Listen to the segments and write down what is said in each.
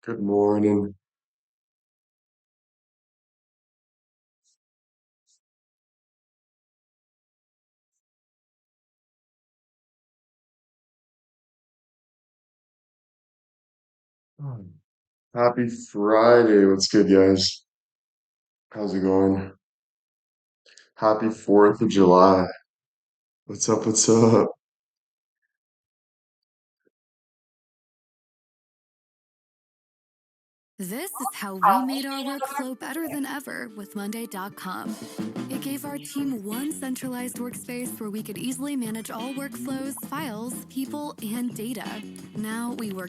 Good morning. Happy Friday. What's good, guys? How's it going? Happy 4th of July. What's up? What's up? This is how we made our workflow better than ever with Monday.com. It gave our team one centralized workspace where we could easily manage all workflows, files, people, and data. Now we work.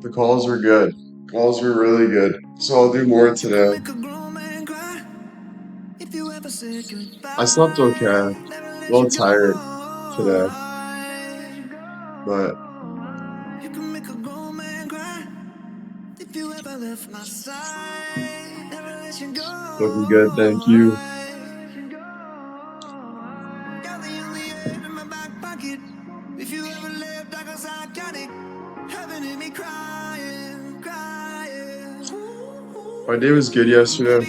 The calls were good. Calls were really good. So I'll do more today. I slept okay. A little tired today, but looking good. Thank you. My day was good yesterday.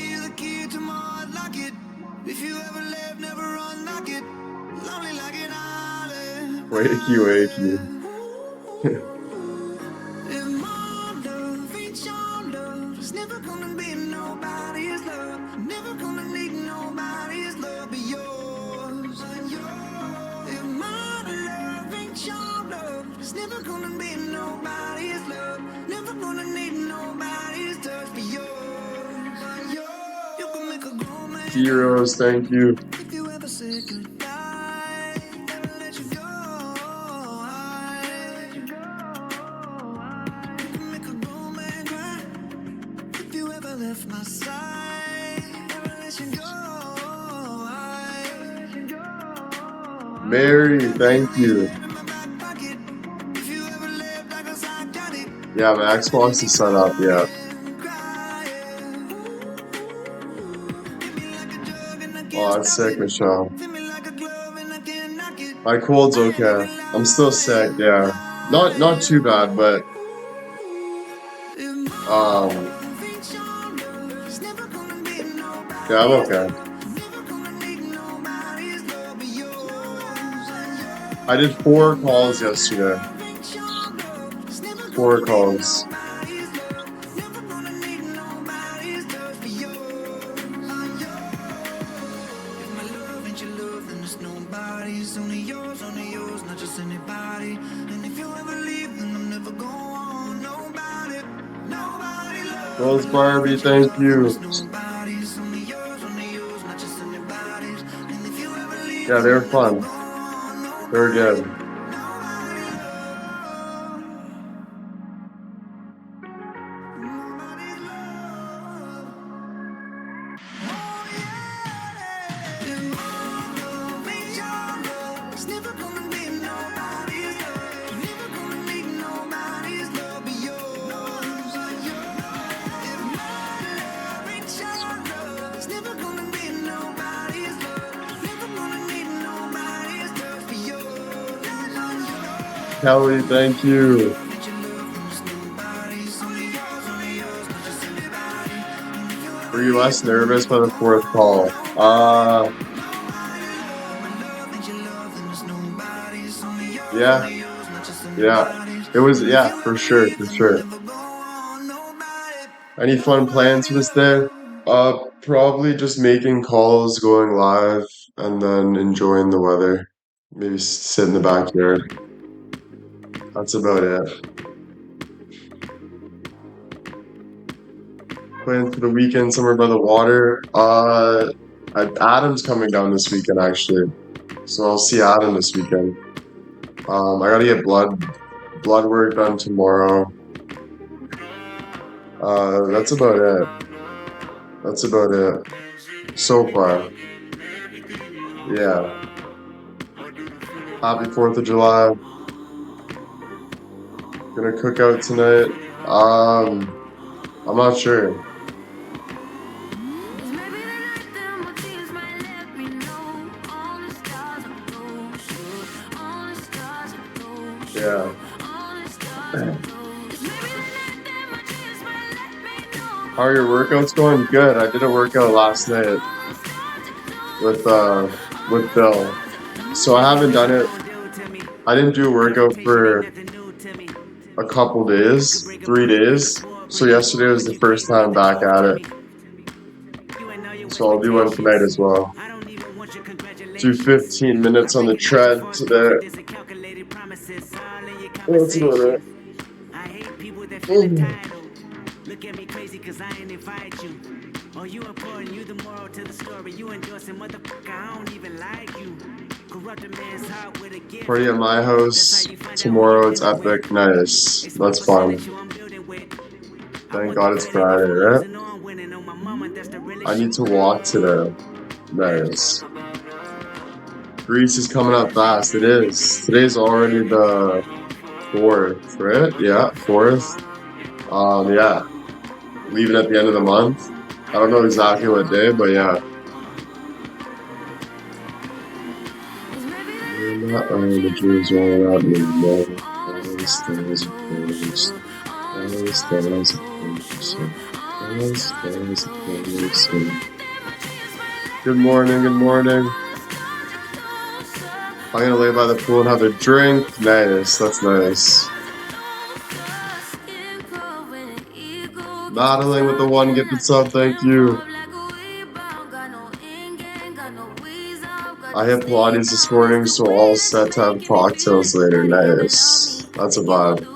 Wakey, wakey. Heroes, thank you. Mary, thank you. Yeah, my Xbox is set up, yeah. Oh, that's sick, Michelle. My cold's okay. I'm still sick, yeah. Not too bad, but um yeah, I'm okay. I did 4 calls yesterday. 4 calls. Rose Barbie, thank you. Yeah, they were fun. They were good. Kelly, thank you. Were you less nervous by the 4th call? Yeah, yeah. It was, yeah, for sure, for sure. Any fun plans for this day? Probably just making calls, going live, and then enjoying the weather. Maybe sit in the backyard. That's about it. Plans for the weekend somewhere by the water. Adam's coming down this weekend actually, so I'll see Adam this weekend. I gotta get blood work done tomorrow. That's about it. That's about it. So far, yeah. Happy 4th of July. Gonna cook out tonight. I'm not sure. Yeah. How are your workouts going? Good. I did a workout last night with Bill. So I haven't done it. I didn't do a workout for a couple days, 3 days. So yesterday was the first time back at it. So I'll do one tonight as well. Do 15 minutes on the tread today. That's about it. Look at me crazy cause I ain't invite you. Oh, you important, you the moral to the story. You endorsing motherfucker, I don't even like you. Corrupt a man's heart with a gift. Party at my house tomorrow. It's epic. Nice. That's fun. Thank God it's Friday, right? I need to walk today. Nice. Greece is coming up fast. It is. Today's already the 4th, right? Yeah, 4th. Yeah. Leaving at the end of the month. I don't know exactly what day, but yeah. The dreams rolling out in the morning. All the stars are closed. All the stars are closed. All the stars are closed. Good morning, good morning. I'm gonna lay by the pool and have a drink. Nice, that's nice. Battling with the one gifted sub, thank you. I hit Pilates this morning, so all set to have cocktails later. Nice. That's a vibe.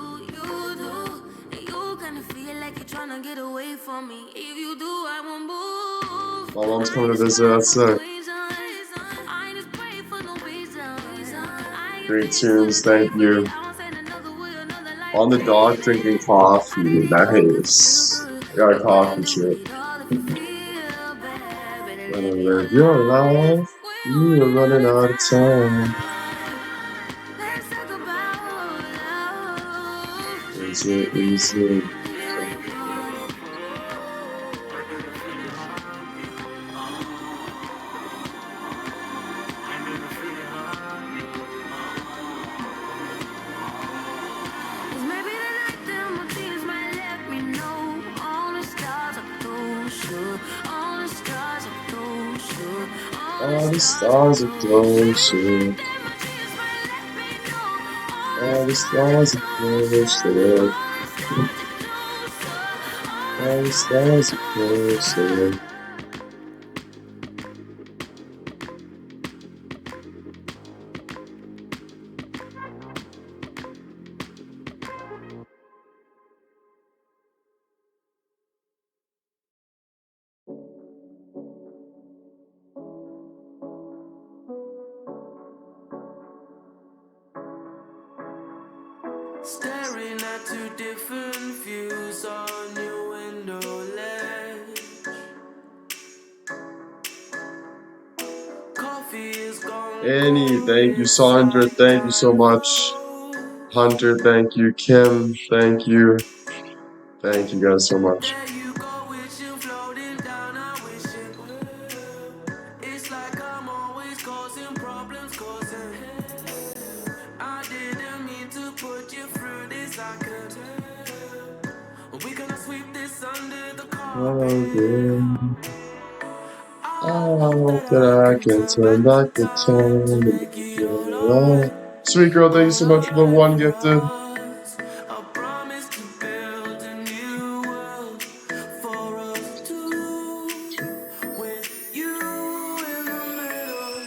My mom's coming to visit, that's sick. Great tunes, thank you. On the dock drinking coffee, nice. Got a coffee shit. Gonna live your life, you are running out of time. Is it easy? All the stars are closer. All the stars are closer. All the stars are closer. Staring at two different views on your window ledge. Coffee is gone. Annie, thank you. Sandra, thank you so much. Hunter, thank you. Kim, thank you. Thank you guys so much. There you go, wishing floating down, I wish it will. It's like I'm always causing problems, causing. I didn't mean to put you through this, I could tell. We gonna sweep this under the carpet. I hope that I can turn back the time and make it right. Sweet girl, thank you so much for the one gifted. A promise to build a new world for us two, with you in the middle.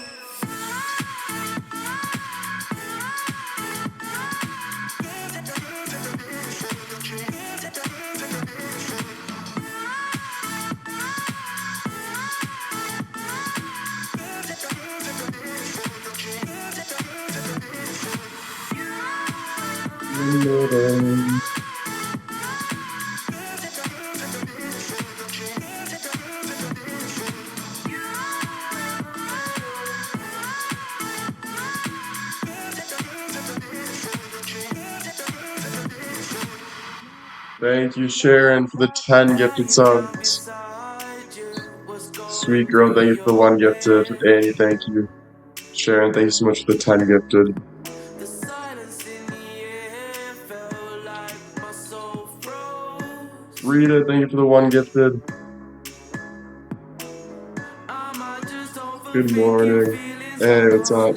Thank you, Sharon, for the 10 gifted subs. Sweet girl, thank you for the one gifted. Annie, thank you. Sharon, thank you so much for the 10 gifted. The silence in the Rita, thank you for the one gifted. I might just Good overthink you morning. feeling Hey, so what's up?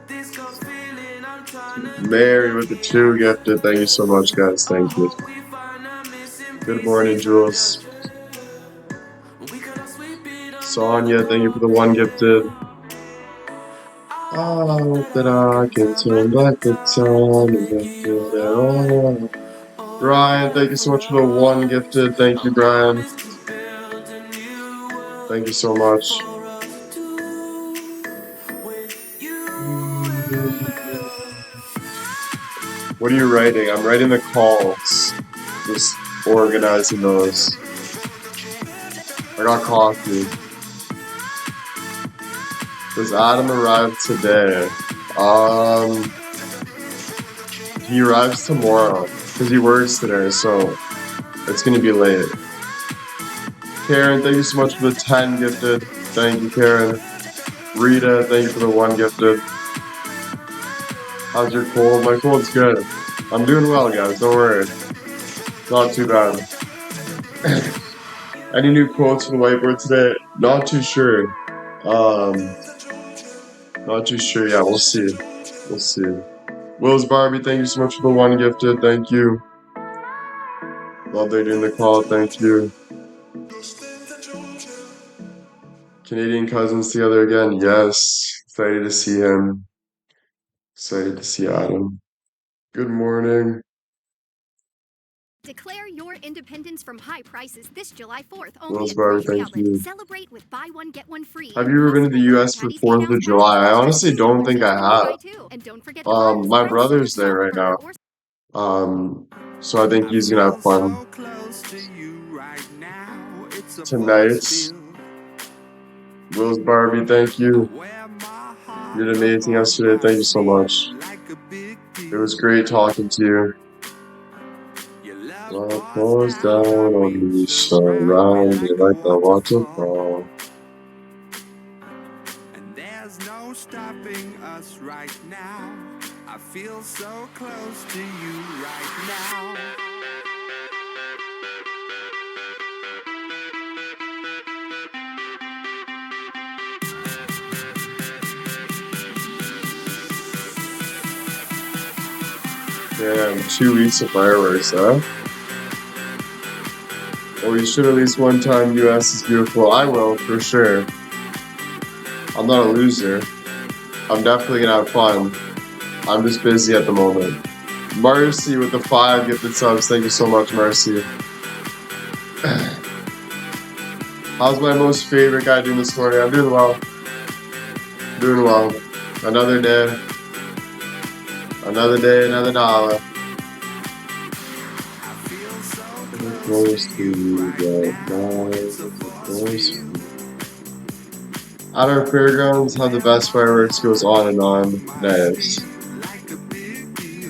this gut feeling I'm trying to Mary with the two gifted. Thank you so much, guys. I Thank you. hope we find a missing Good morning, pieces of the Jules. we could sweep it under the Sonia, thank you for the one gifted. I hope that I can turn back the time and get it all. Brian, thank you so much for the one gifted. Thank you, Brian. Thank you so much. What are you writing? I'm writing the calls. Just organizing those. I got coffee. Does Adam arrive today? He arrives tomorrow because he works today, so it's gonna be late. Karen, thank you so much for the 10 gifted. Thank you, Karen. Rita, thank you for the one gifted. How's your cold? My cold's good. I'm doing well, guys. Don't worry. Not too bad. Any new quotes for the whiteboard today? Not too sure. Not too sure. Yeah, we'll see. We'll see. Will's Barbie, thank you so much for the one gifted. Thank you. Love they doing the call. Thank you. Canadian cousins together again. Yes. Excited to see him. Excited to see Adam. Good morning. Declare your independence from high prices this July 4th only Will's at Barbie, Grocery thank Outlet. you. Celebrate with buy one get one free. Have you ever been to the US for 4th of July? I honestly don't think I have. And don't forget the fun My brother's there right now. So I think he's gonna have fun tonight. Will's Barbie, thank you. You did amazing yesterday. Thank you so much. It was great talking to you. Life pours down on me, surround me like a waterfall. And there's no stopping us right now. I feel so close to you right now. Damn, 2 weeks of fireworks, huh? Well, you should at least one time. US is beautiful. I will, for sure. I'm not a loser. I'm definitely gonna have fun. I'm just busy at the moment. Marcy with the 5 gifted subs. Thank you so much, Marcy. How's my most favorite guy doing this morning? I'm doing well. Doing well. Another day. Another day, another dollar. Close to you right now. Close. At our fairgrounds, have the best fireworks, goes on and on. Nice.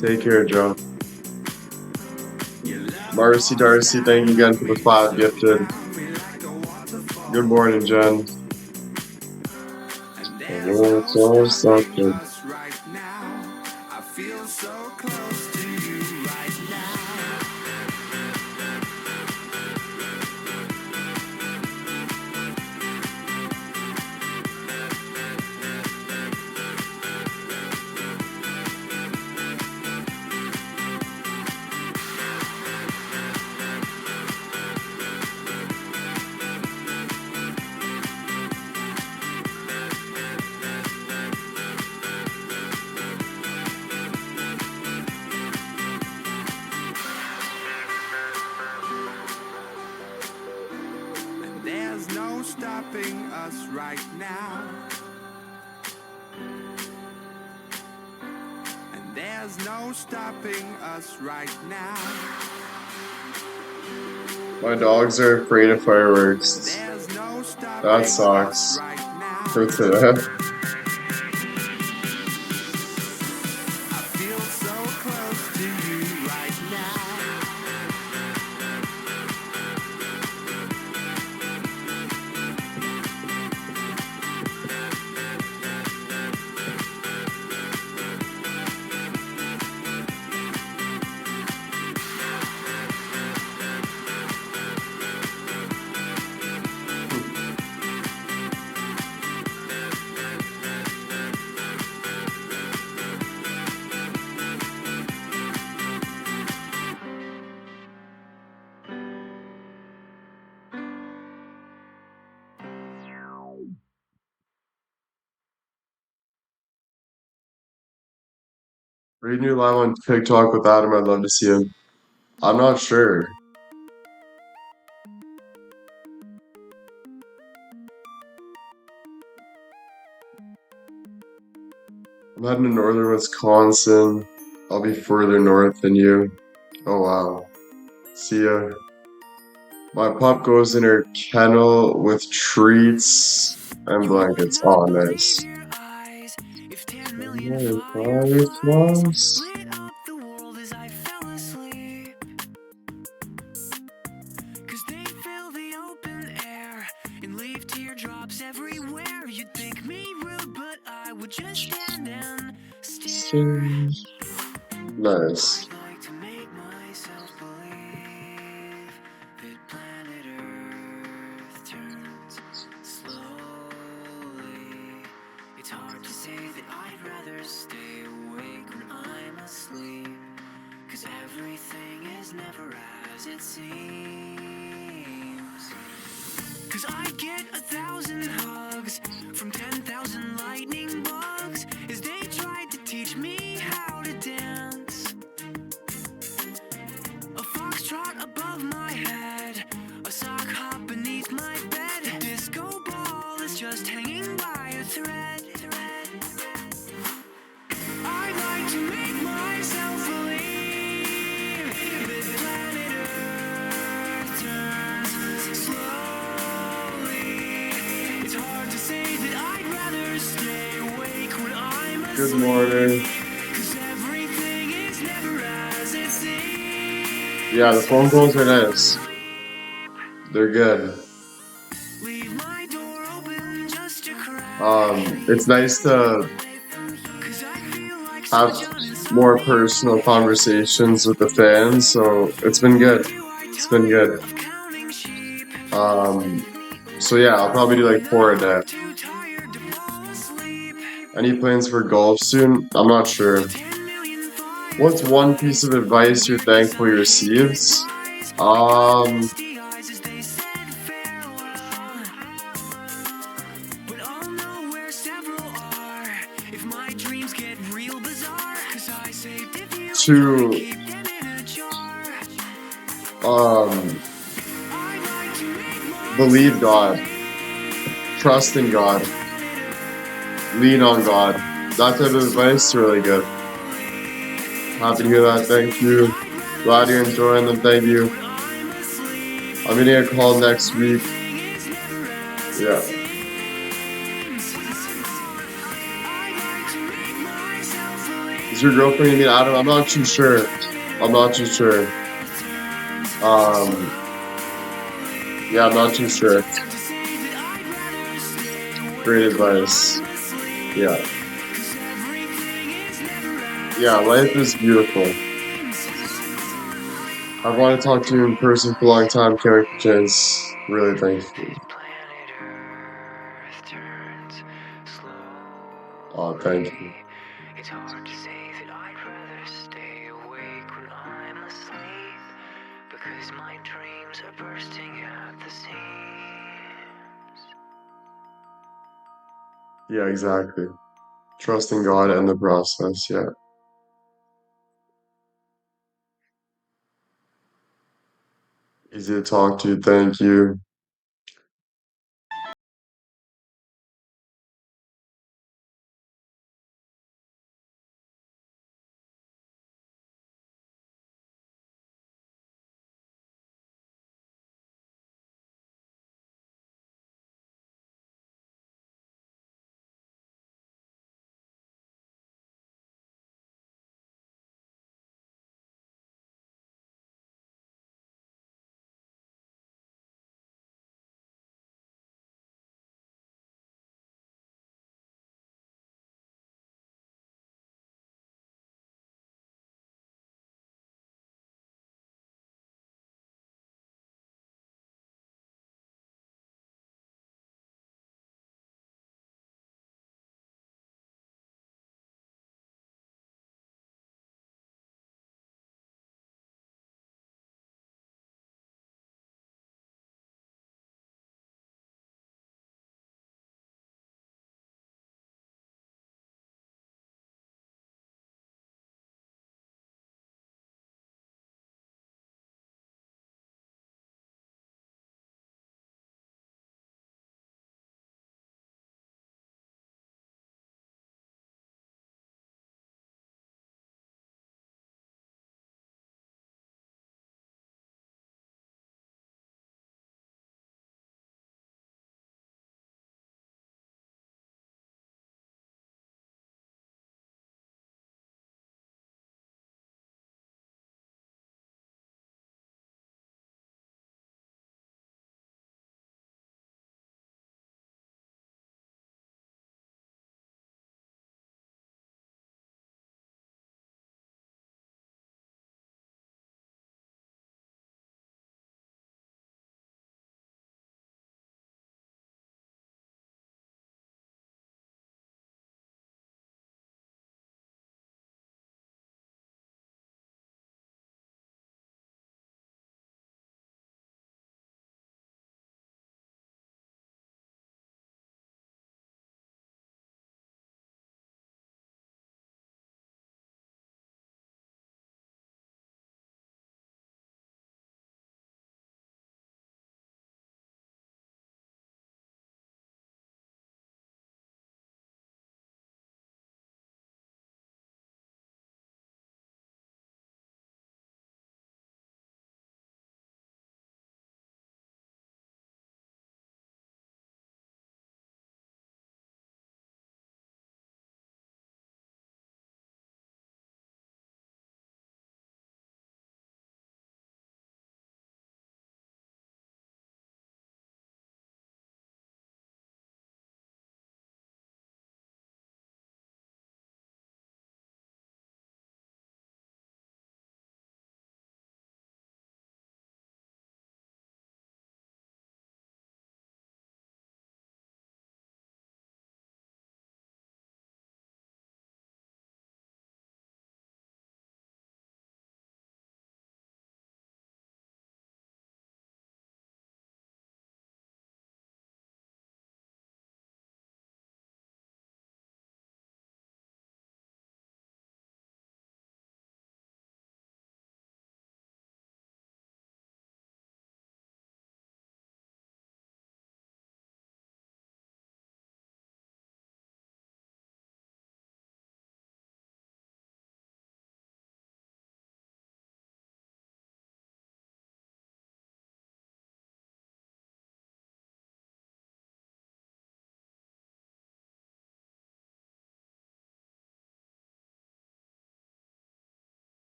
Take care, Joe. Marcy Darcy, thank you again for the 5 gifted. Good morning, Jen. It's all something. There's no stopping us right now. And there's no stopping us right now. My dogs are afraid of fireworks. There's no stopping That sucks. us right now. For today. I feel so close to you right now. Are you new live on TikTok with Adam? I'd love to see him. I'm not sure. I'm heading to northern Wisconsin. I'll be further north than you. Oh wow. See ya. My pup goes in her kennel with treats and You won't blankets. Oh, not believe nice. your eyes if 10 million Nice, fireflies nice. lit up the world as I fell asleep. 'Cause they fill the open air and leave teardrops everywhere. You'd think me rude, but I would just stand and stare. Nice. I'd like to make myself believe that planet Earth turns slowly. It's hard to say that I'd rather stay awake when I'm asleep. 'Cause everything is never as it seems. 'Cause I get 1,000 hugs from 10,000 lightning bugs as they tried to teach me how to dance. A foxtrot above my head, a sock hop beneath my bed. A disco ball is just hanging by a thread. I'd like to make myself believe that planet Earth turns slowly. It's hard to say that I'd rather stay awake when I'm Good asleep. morning. 'Cause everything is never as it seems. Yeah, the phone calls are nice. They're good. Leave my door open just a crack. It's nice to 'Cause I feel like have sunshine in more Sunday. personal conversations with the fans, so it's been good. It's been good. Of counting sheep. So yeah, I'll probably do like 4 a day. Too tired to fall asleep. Any plans for golf soon? I'm not sure. 10 million What's one piece fireflies of advice you're lit thankful you inside received? hazy eyes. Um, Misty eyes as they said farewell. But I'll know where several are if my dreams get real bizarre. 'Cause I saved a few and try to to keep them in a jar. um I'd like to make believe myself God, trust in God, lean on God. That type of advice is really good. Happy to hear that. Thank you. Glad you're enjoying them. Thank you. I'm gonna get a call next week. Yeah. Is your girlfriend gonna meet Adam? I'm not too sure. I'm not too sure. Yeah, I'm not too sure. Great advice. Yeah. Yeah, life is beautiful. I've wanted to talk to you in person for a long time. Can't wait for the chance. Really thankful. Planet Earth turns slowly. Oh, thank you. It's hard to say that I'd rather stay awake when I'm asleep, because my dreams are bursting at the seams. Yeah, exactly. Trusting God and the process. Yeah. Easy to talk to. Thank you.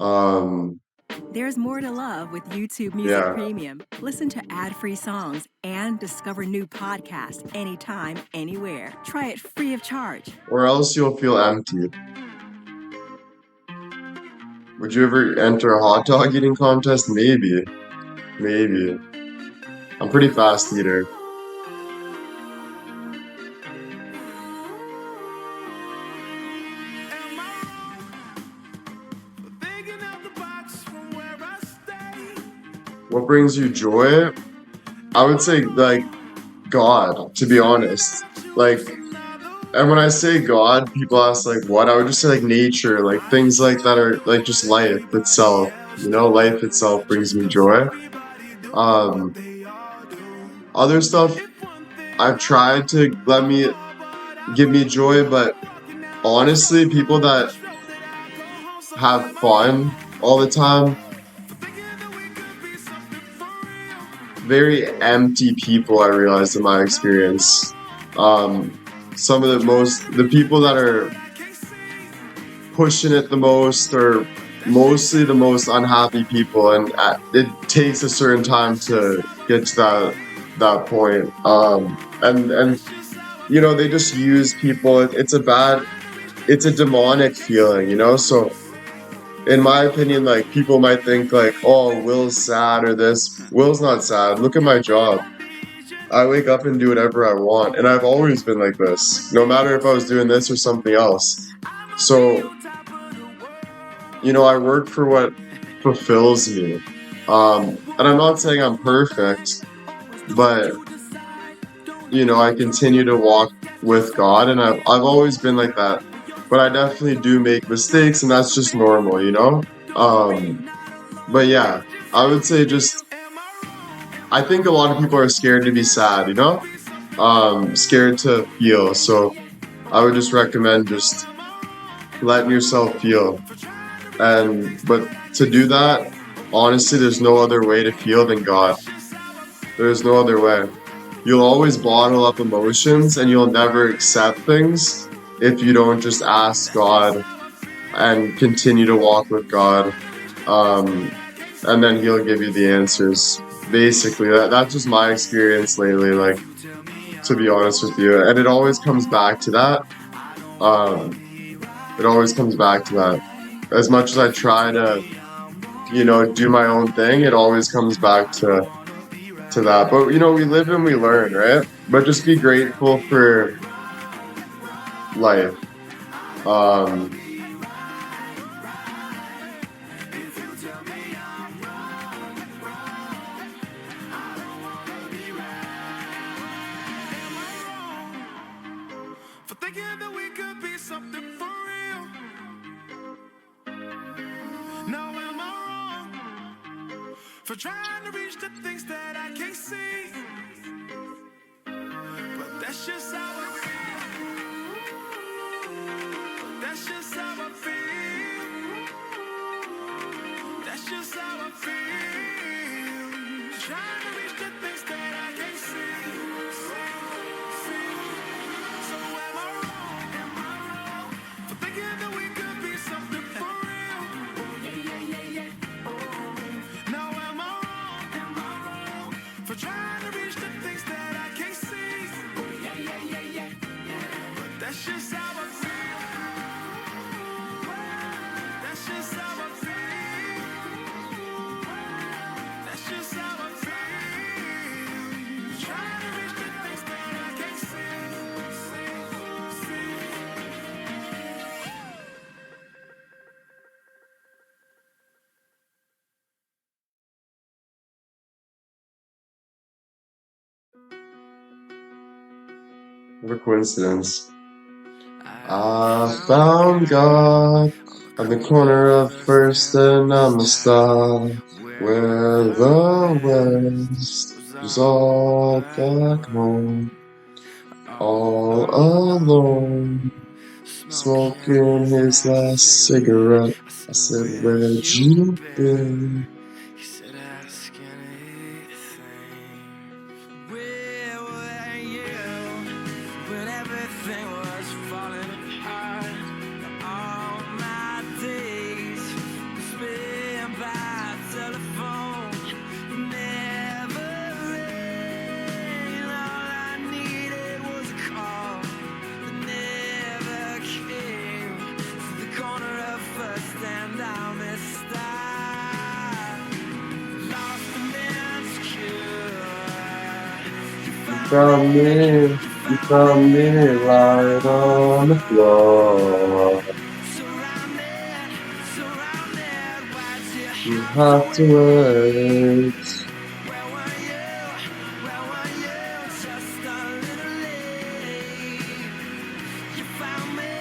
Um, There's more to love with YouTube Music yeah. Premium. Listen to ad-free songs and discover new podcasts anytime, anywhere. Try it free of charge. Or else you'll feel empty. Would you ever enter a hot dog eating contest? Maybe. Maybe. I'm pretty fast eater. Am I thinking out the box from where I stay? What brings you joy? I would say, like, God, to be honest. Like, and when I say God, people ask, like, what? I would just say, like, nature, like, things like that are, like, just life itself. You know, life itself brings me joy. Um, Other stuff I've tried to give me joy, but honestly, people that have fun all the time, very empty people, I realized in my experience. Some of the people that are pushing it the most are mostly the most unhappy people, and it takes a certain time to get to that point. And you know, they just use people. It's a demonic feeling, you know. So in my opinion, like, people might think like, oh, Will's sad or this. Will's not sad. Look at my job. I wake up and do whatever I want, and I've always been like this, no matter if I was doing this or something else. So, you know, I work for what fulfills me. And I'm not saying I'm perfect, but, you know, I continue to walk with God, and I've always been like that. But I definitely do make mistakes, and that's just normal, you know? But yeah, I would say just, I think a lot of people are scared to be sad, you know? Scared to feel. So I would just recommend just letting yourself feel. But to do that, honestly, there's no other way to feel than God. There's no other way. You'll always bottle up emotions, and you'll never accept things if you don't just ask God and continue to walk with God. And then He'll give you the answers. Basically, that's just my experience lately, like, to be honest with you. And it always comes back to that. It always comes back to that. As much as I try to, you know, do my own thing, it always comes back to that. But, you know, we live and we learn, right? But just be grateful for life. For thinking that we could be something for real. Now am I wrong for trying to reach the things that I can't see? But that's just how I feel. That's just how I feel. That's just how I feel. Trying to reach the things that I can't see. So am I wrong for thinking that we could be something for real? Now am I wrong for trying to reach the things that I can't see? But that's just how I feel. That's just how I feel. That's just how I feel. Trying to reach the things that I can't see. What a coincidence. I found God on the corner of First and Amistad, where the West was all back home, all alone, smoking his last cigarette. I said, where'd you been? He said, ask anything. Where were you when everything was falling apart? All my days spent You found me lying on the floor. You have to wait. Where were you? Where were you? Just a little late. You found me.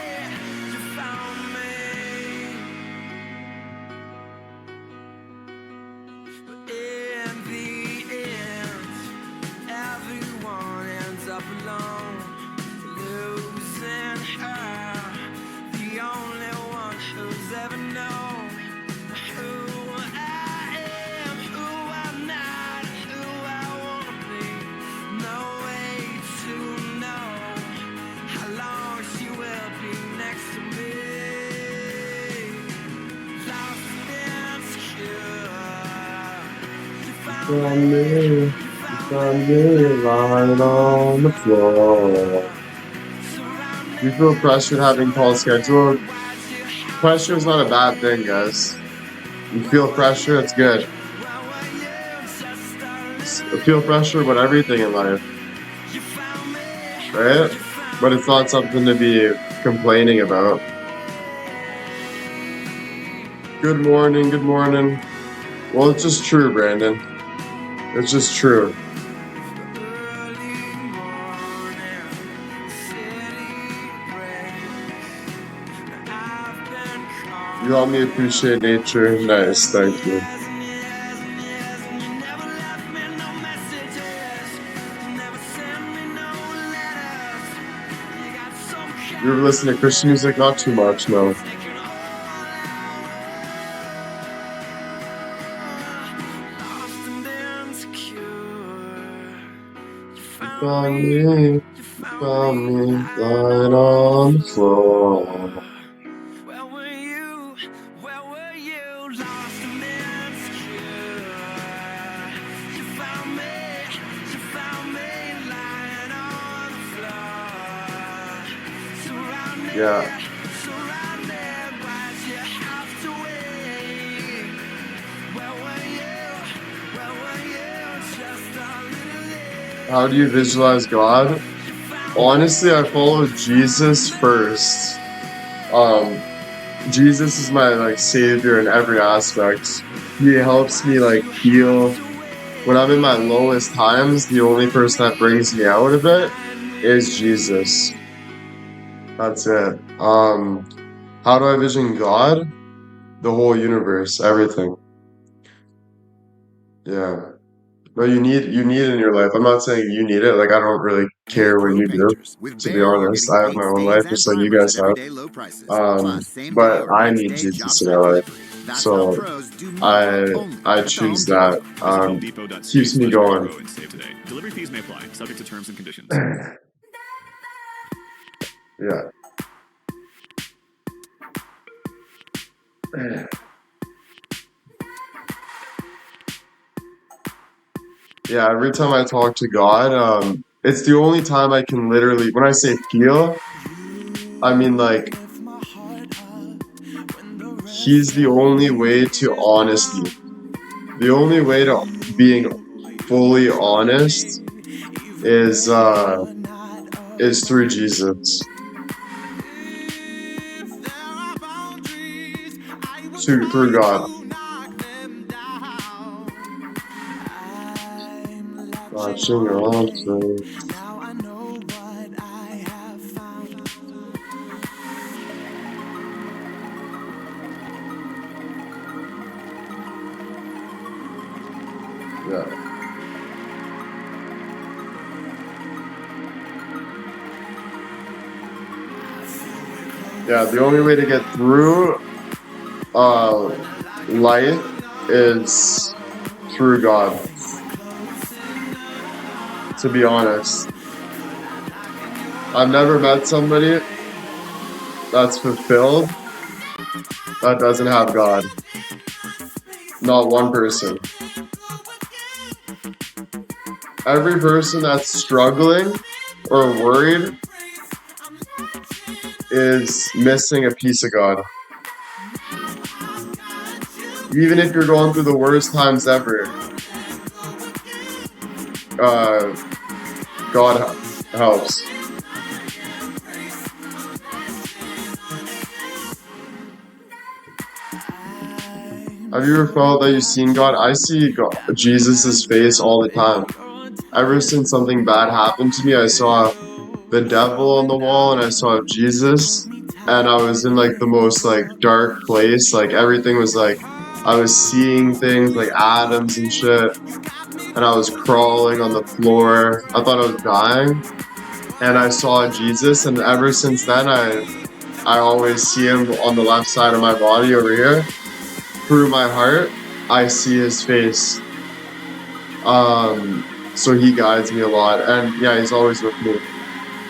You found me. In the end, everyone ends up alone, losing her. The only one who's ever known who I am, who I'm not, who I wanna be. No way to know how long she will be next to me. Lost and secure. You found me. You found me lying on the floor. You feel pressured having call scheduled? Pressure is not a bad thing, guys. You feel pressure, it's good. Feel pressure about everything in life, right? But it's not something to be complaining about. Good morning, good morning. Well, it's just true, Brandon. It's just true. You help me appreciate nature. Nice, thank you. You ever listen to Christian music? Not too much, no. You found me lying on the floor. Where were you? Where were you? Lost and insecure. You found me lying on the floor. Surrounded, Yeah. surrounded, why'd you have to wait? Where were you? Where were you? Just a little late. How do you visualize God? Honestly, I follow Jesus first. Jesus is my savior in every aspect. He helps me heal. When I'm in my lowest times, the only person that brings me out of it is Jesus. That's it. How do I vision God? The whole universe, everything. Yeah. No, you need it in your life. I'm not saying you need it. I don't really care what you do. To be honest, I have my own life just like you guys have. But I need Jesus in my life. So I choose that. Keeps me going. Delivery fees may apply, subject to terms and conditions. Yeah. Yeah, every time I talk to God, it's the only time I can literally, when I say feel, I mean He's the only way to honesty. The only way to being fully honest is through Jesus. Through God. Watching all things. Yeah. Yeah, the only way to get through life is through God. To be honest. I've never met somebody that's fulfilled that doesn't have God. Not one person. Every person that's struggling or worried is missing a piece of God. Even if you're going through the worst times ever, God helps. Have you ever felt that you've seen God? I see God, Jesus' face all the time. Ever since something bad happened to me, I saw the devil on the wall and I saw Jesus, and I was in like the most like dark place. Like everything was like I was seeing things like atoms and shit, and I was crawling on the floor. I thought I was dying, and I saw Jesus, and ever since then I always see him on the left side of my body over here. Through my heart, I see his face. So he guides me a lot, and yeah, he's always with me.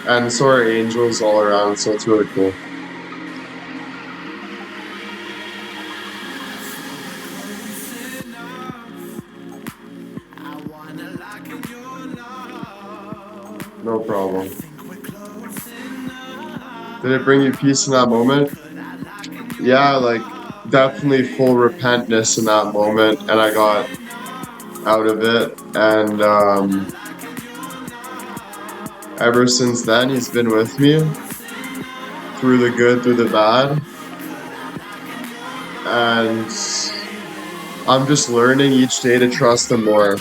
And so are angels all around, so it's really cool. No problem. Did it bring you peace in that moment? Yeah, like definitely full repentness in that moment, and I got out of it. And ever since then, he's been with me through the good, through the bad. And I'm just learning each day to trust him more.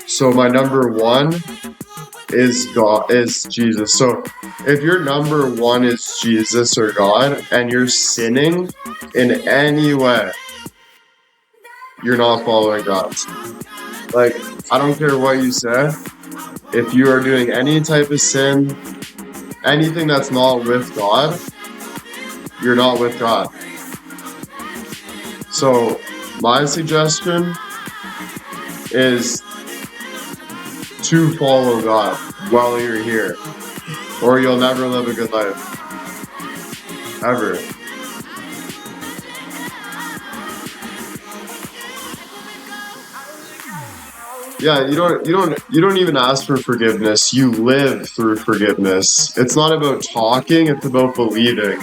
So my number one is God, is Jesus. So if your number one is Jesus or God and you're sinning in any way, you're not following God. Like, I don't care what you say. If you are doing any type of sin, anything that's not with God, you're not with God. So my suggestion is to follow God while you're here, or you'll never live a good life. Ever. Yeah, you don't even ask for forgiveness. You live through forgiveness. It's not about talking, it's about believing.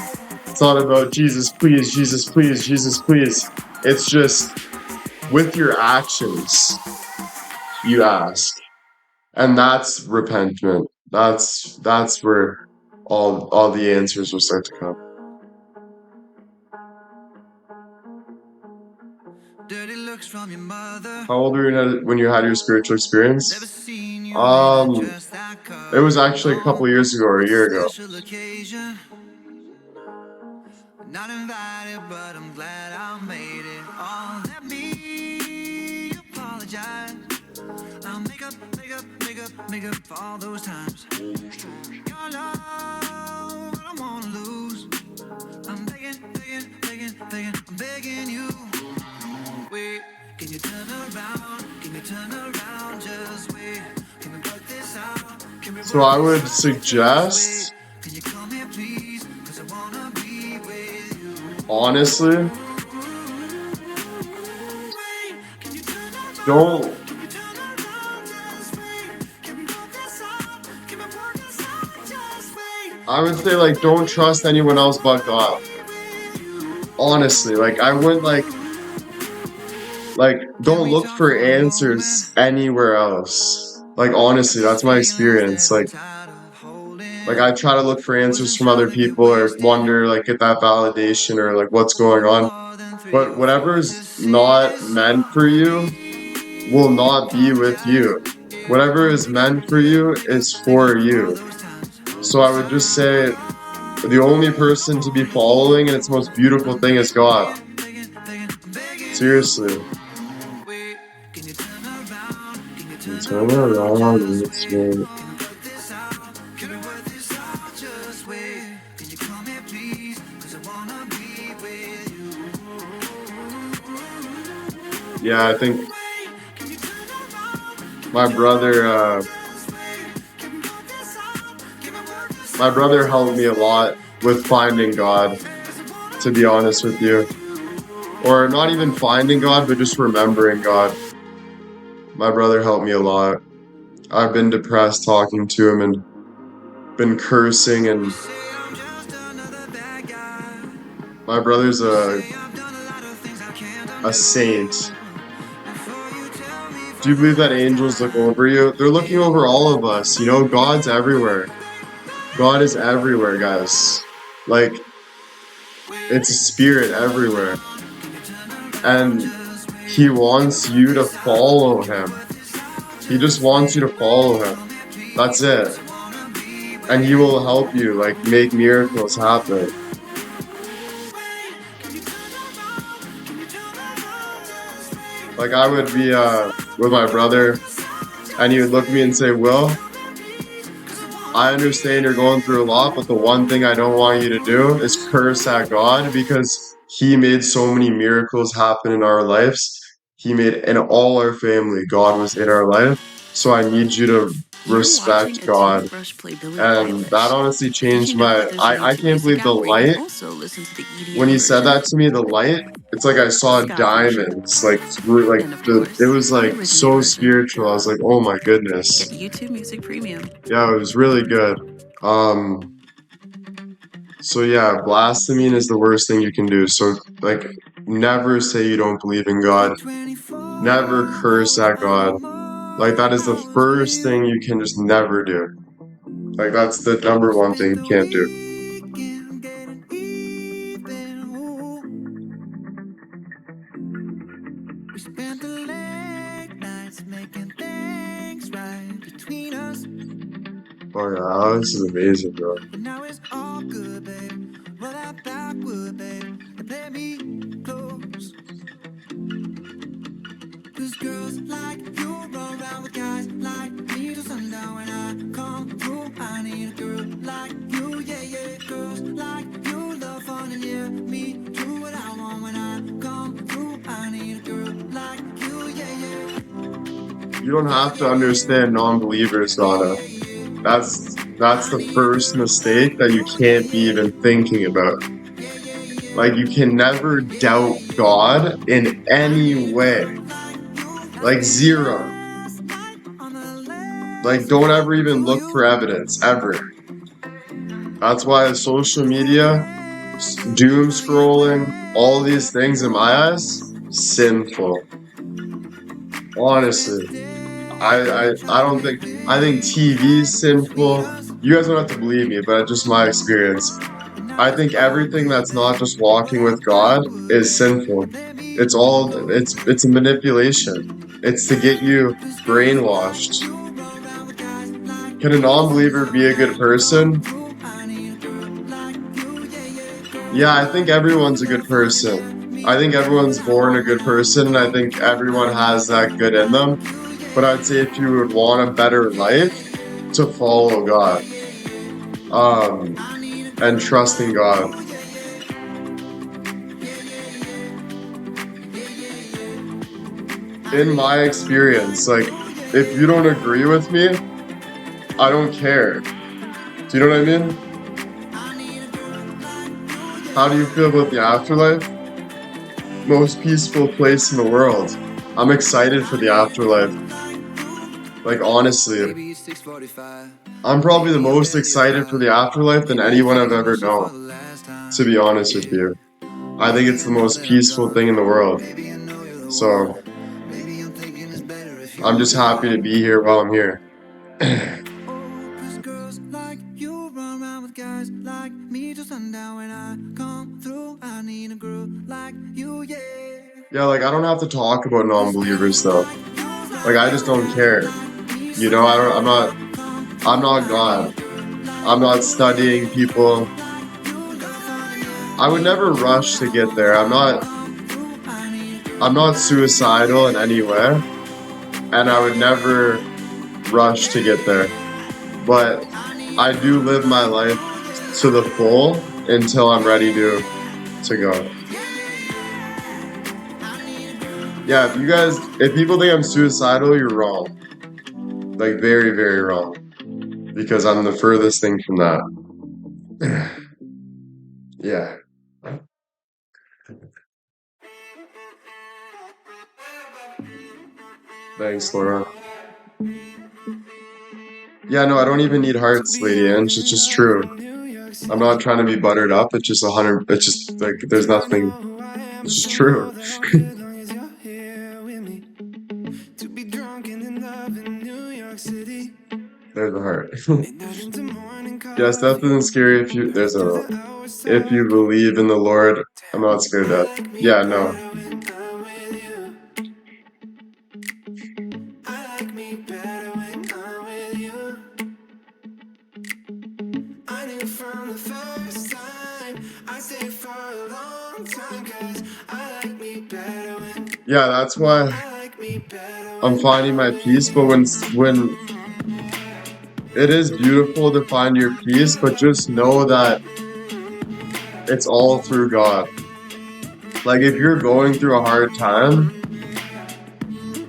It's not about Jesus, please, Jesus, please, Jesus, please. It's just with your actions you ask. And that's repentance. That's where all the answers will start to come. How old were you when you had your spiritual experience? It was actually a couple years ago or a year ago. Not invited, but I'm glad I made it. Oh, let me apologize. I'll make up for all those times. Your love, I don't wanna lose. I'm begging, I'm begging you. Wait, can you turn around? Can you turn around? Just wait. Can we work this out? So I would suggest, can you come here, please? 'Cause I wanna be with you. Honestly, don't. I would say, like, don't trust anyone else but God. Honestly, like, I wouldn't, like, don't look for answers anywhere else. Like, honestly, that's my experience. Like, I try to look for answers from other people or wonder, like, get that validation or, like, what's going on. But whatever's not meant for you will not be with you. Whatever is meant for you is for you. So I would just say the only person to be following and its most beautiful thing is God. Seriously. Turn around and it's me. Yeah, I think my brother helped me a lot with finding God, to be honest with you. Or not even finding God, but just remembering God. My brother helped me a lot. I've been depressed talking to him and been cursing, and my brother's a saint. Do you believe that angels look over you? They're looking over all of us. You know, God's everywhere. God is everywhere, guys. Like, it's a spirit everywhere. And He wants you to follow Him. He just wants you to follow Him. That's it. And He will help you, like, make miracles happen. Like, I would be with my brother, and he would look at me and say, Will, I understand you're going through a lot, but the one thing I don't want you to do is curse at God, because He made so many miracles happen in our lives. He made in all our family, God was in our life. So I need you to respect God. And that honestly changed I can't believe the light. When he said that to me, the light, it's like I saw diamonds, like through, like it was like so spiritual. I was like, oh my goodness. YouTube Music Premium. Yeah, it was really good. So yeah, blaspheming is the worst thing you can do. So like, never say you don't believe in God. Never curse at God. Like, that is the first thing you can just never do. Like, that's the number one thing you can't do. We spent the late nights making things right between us. Oh yeah, this is amazing, bro. But now it's all good, babe. Roll that backward, babe, and play me close. Cause girls like you run around with guys like me till sundown. When I come through, I need a girl like you, yeah, yeah. Girls like you love fun and yeah, me do what I want. When I come through, I need a girl like you, yeah, yeah. You don't have to understand non-believers, Donna. That's the first mistake that you can't be even thinking about. Like, you can never doubt God in any way. Like, zero. Like, don't ever even look for evidence, ever. That's why social media, doom scrolling, all these things in my eyes, sinful. Honestly. I think TV is sinful. You guys don't have to believe me, but just my experience. I think everything that's not just walking with God is sinful. It's a manipulation. It's to get you brainwashed. Can a non-believer be a good person? Yeah, I think everyone's a good person. I think everyone's born a good person, and I think everyone has that good in them. But I'd say if you would want a better life, to follow God. And trust in God. In my experience, like, if you don't agree with me, I don't care. Do you know what I mean? How do you feel about the afterlife? Most peaceful place in the world. I'm excited for the afterlife. Like, honestly, I'm probably the most excited for the afterlife than anyone I've ever known, to be honest with you. I think it's the most peaceful thing in the world. So, I'm just happy to be here while I'm here. Yeah, like, I don't have to talk about non-believers though. Like, I just don't care. You know, I'm not God. I'm not studying people. I would never rush to get there. I'm not suicidal in any way. And I would never rush to get there. But I do live my life to the full until I'm ready to go. Yeah, if people think I'm suicidal, you're wrong. Like, very, very wrong. Because I'm the furthest thing from that. Yeah. Thanks, Laura. Yeah, no, I don't even need hearts, Lady Ange. It's just true. I'm not trying to be buttered up. It's just it's just like, there's nothing. It's just true. There's a heart. Yes, death isn't scary if you if you believe in the Lord. I'm not scared of death. Yeah, no. Yeah, that's why I'm finding my peace. But when it is beautiful to find your peace, but just know that it's all through God. Like if you're going through a hard time,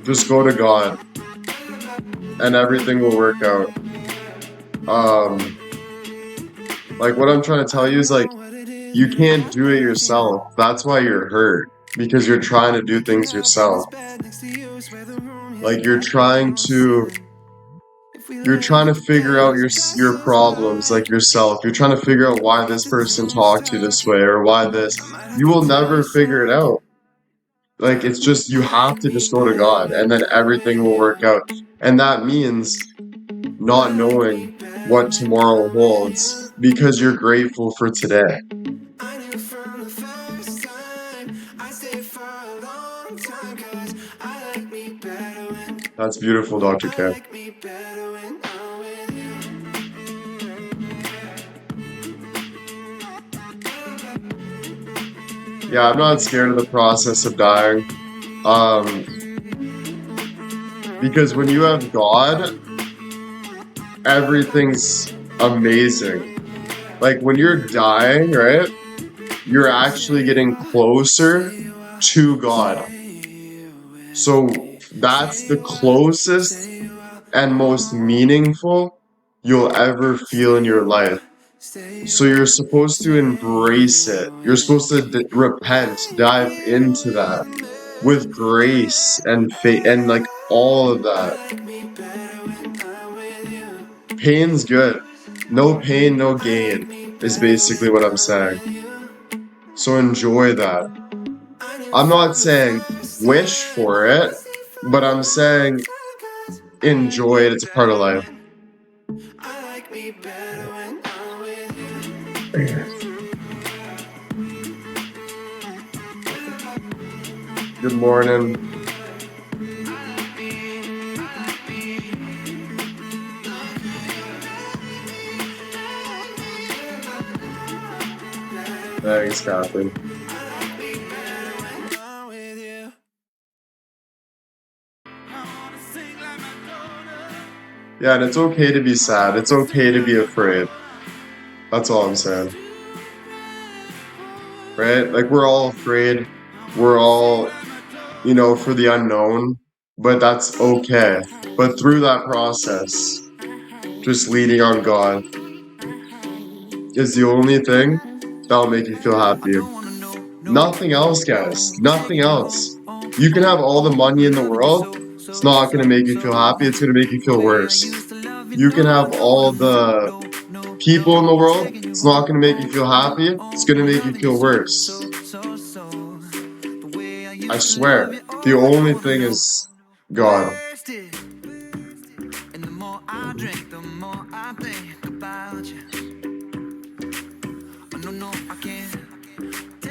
just go to God and everything will work out. Like what I'm trying to tell you is like you can't do it yourself. That's why you're hurt, because you're trying to do things yourself. Like you're trying to figure out your problems like yourself. You're trying to figure out why this person talked to you this way or why this. You will never figure it out. Like it's just you have to just go to God and then everything will work out. And that means not knowing what tomorrow holds because you're grateful for today. That's beautiful, Dr. K. Yeah, I'm not scared of the process of dying. Because when you have God, everything's amazing. Like when you're dying, right? You're actually getting closer to God. So that's the closest and most meaningful you'll ever feel in your life. So you're supposed to embrace it. You're supposed to repent, dive into that with grace and faith and like all of that. Pain's good. No pain, no gain is basically what I'm saying. So enjoy that. I'm not saying wish for it, but I'm saying enjoy it. It's a part of life. Good morning. Thanks, Catherine. Yeah, and it's okay to be sad. It's okay to be afraid. That's all I'm saying. Right? Like, we're all afraid. We're all, for the unknown. But that's okay. But through that process, just leaning on God is the only thing that'll make you feel happy. Nothing else, guys. Nothing else. You can have all the money in the world. It's not going to make you feel happy. It's going to make you feel worse. You can have all the people in the world. It's not going to make you feel happy. It's going to make you feel worse. I swear. The only thing is God.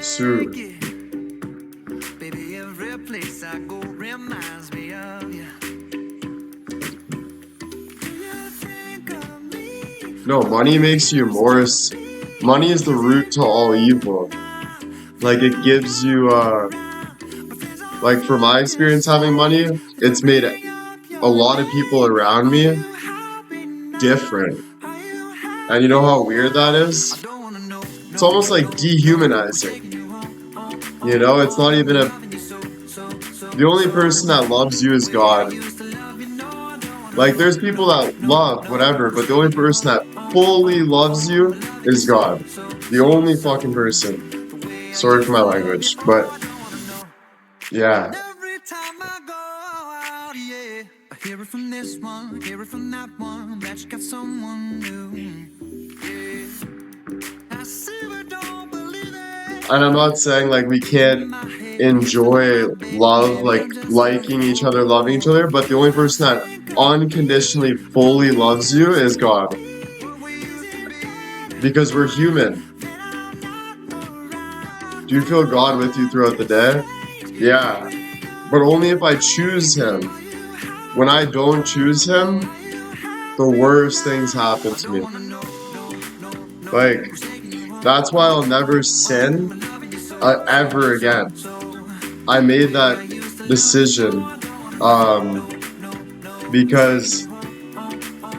Sue. No, money makes you worse. Money is the root to all evil. Like it gives you, like from my experience having money, it's made a lot of people around me different. And you know how weird that is? It's almost like dehumanizing. It's not even the only person that loves you is God. Like, there's people that love, whatever, but the only person that fully loves you is God. The only fucking person. Sorry for my language, but yeah. Hear it from this one, hear it from that one, that you got someone new. I don't believe it. And I'm not saying like we can't enjoy love, like liking each other, loving each other, but the only person that unconditionally fully loves you is God. Because we're human. Do you feel God with you throughout the day? Yeah. But only if I choose Him. When I don't choose Him, the worst things happen to me. Like, that's why I'll never sin ever again. I made that decision because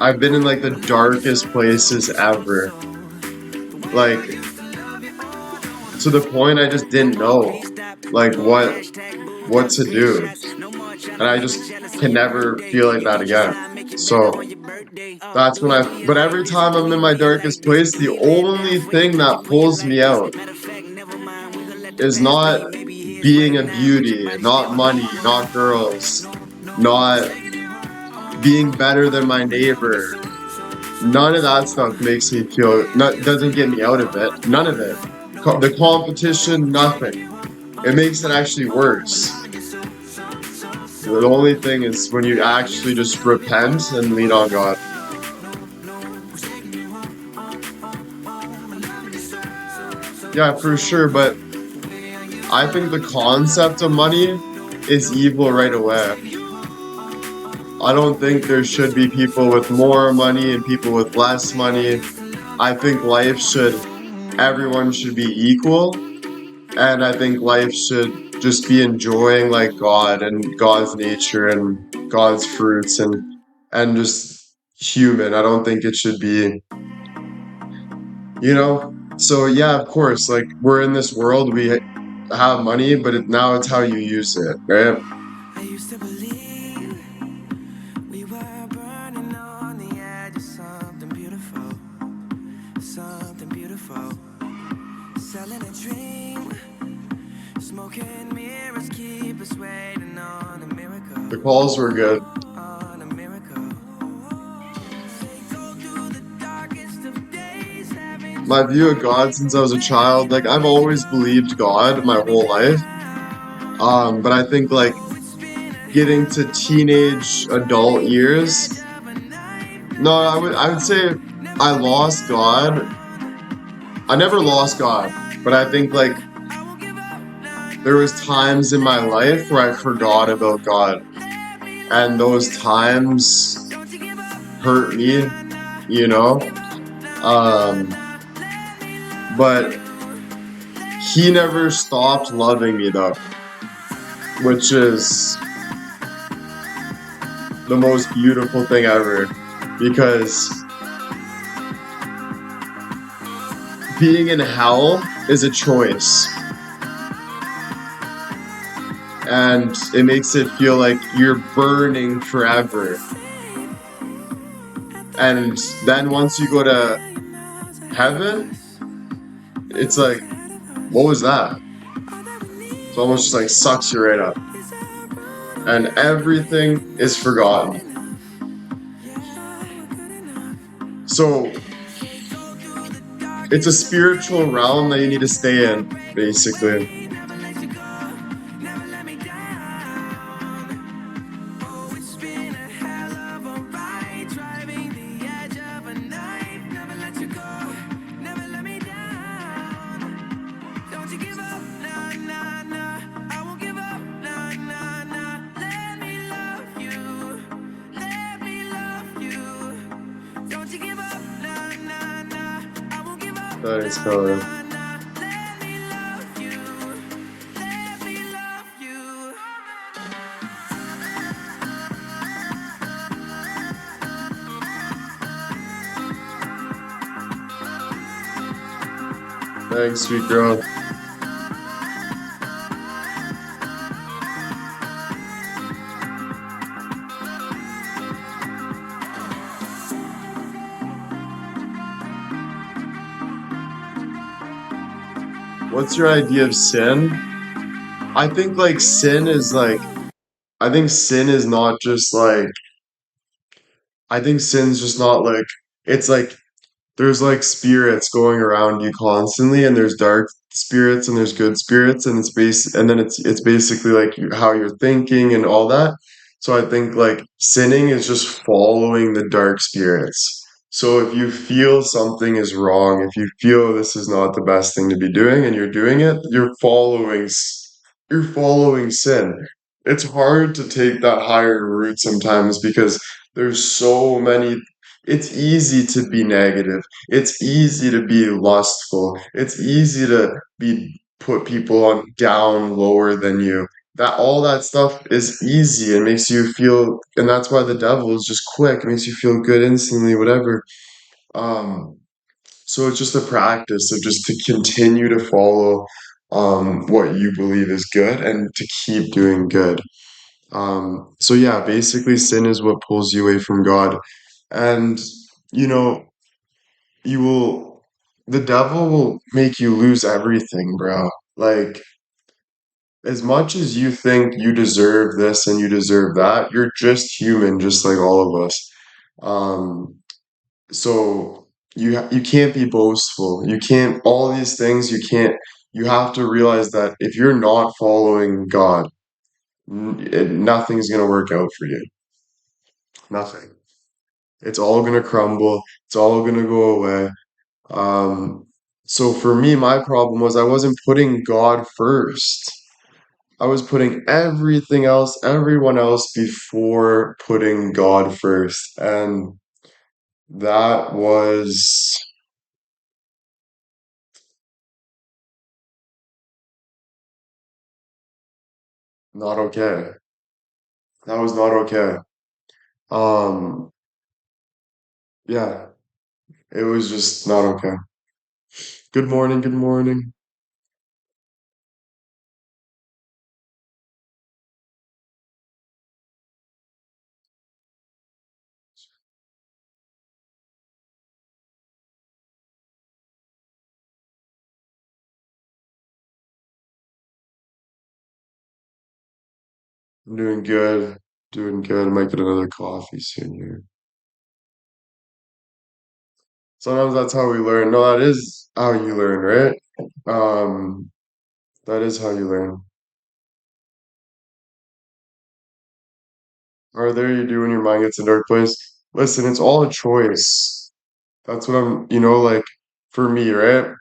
I've been in like the darkest places ever. Like, to the point I just didn't know like what to do. And I just can never feel like that again. So that's when but every time I'm in my darkest place, the only thing that pulls me out is not being a beauty, not money, not girls, not being better than my neighbor. None of that stuff makes me feel, doesn't get me out of it. None of it. The competition, nothing. It makes it actually worse. The only thing is when you actually just repent and lean on God. Yeah, for sure, but I think the concept of money is evil right away. I don't think there should be people with more money and people with less money. I think everyone should be equal. And I think life should just be enjoying like God and God's nature and God's fruits and just human. I don't think it should be, So yeah, of course, like we're in this world, we have money, but now it's how you use it, right? I used to believe we were burning on the edge of something beautiful, something beautiful. Selling a dream, smoking mirrors keep us waiting on a miracle. The calls were good. On a miracle. Go through the darkest of days, having My view of God since I was a child, like I've always believed God my whole life. But I think like getting to teenage adult years, no, I would say I lost God. I never lost God, but I think like there was times in my life where I forgot about God, and those times hurt me, you know. But He never stopped loving me though, which is the most beautiful thing ever, because being in hell is a choice. And it makes it feel like you're burning forever. And then once you go to heaven, it's like, what was that? It almost just like sucks you right up. And everything is forgotten. So it's a spiritual realm that you need to stay in, basically. Thanks, Colin. Thanks, sweet girl. What's your idea of sin? I think like sin is like, I think sin is not just like, I think sin's just not like, it's like there's like spirits going around you constantly, and there's dark spirits and there's good spirits, and and then it's basically like how you're thinking and all that. So I think like sinning is just following the dark spirits. So if you feel something is wrong, if you feel this is not the best thing to be doing and you're doing it, you're following sin. It's hard to take that higher route sometimes because there's so many. It's easy to be negative. It's easy to be lustful. It's easy to be put people on down lower than you. That all that stuff is easy and makes you feel, and that's why the devil is just quick. It makes you feel good instantly, whatever. Um, so it's just a practice of just to continue to follow what you believe is good and to keep doing good. So yeah, basically sin is what pulls you away from God. And you know, you will the devil will make you lose everything, bro. Like as much as you think you deserve this and you deserve that, you're just human, just like all of us. Um, so you can't be boastful. You can't all these things. You can't. You have to realize that if you're not following God, nothing's gonna work out for you. Nothing. It's all gonna crumble. It's all gonna go away. Um, so for me, my problem was I wasn't putting God first. I was putting everything else, everyone else before putting God first. And that was not okay. That was not okay. Um, yeah, it was just not okay. Good morning, good morning. I'm doing good. Doing good. I might get another coffee soon here. Sometimes that's how we learn. No, that is how you learn, right? Um, that is how you learn. Or there you do when your mind gets in a dark place. Listen, it's all a choice. That's what like for me, right?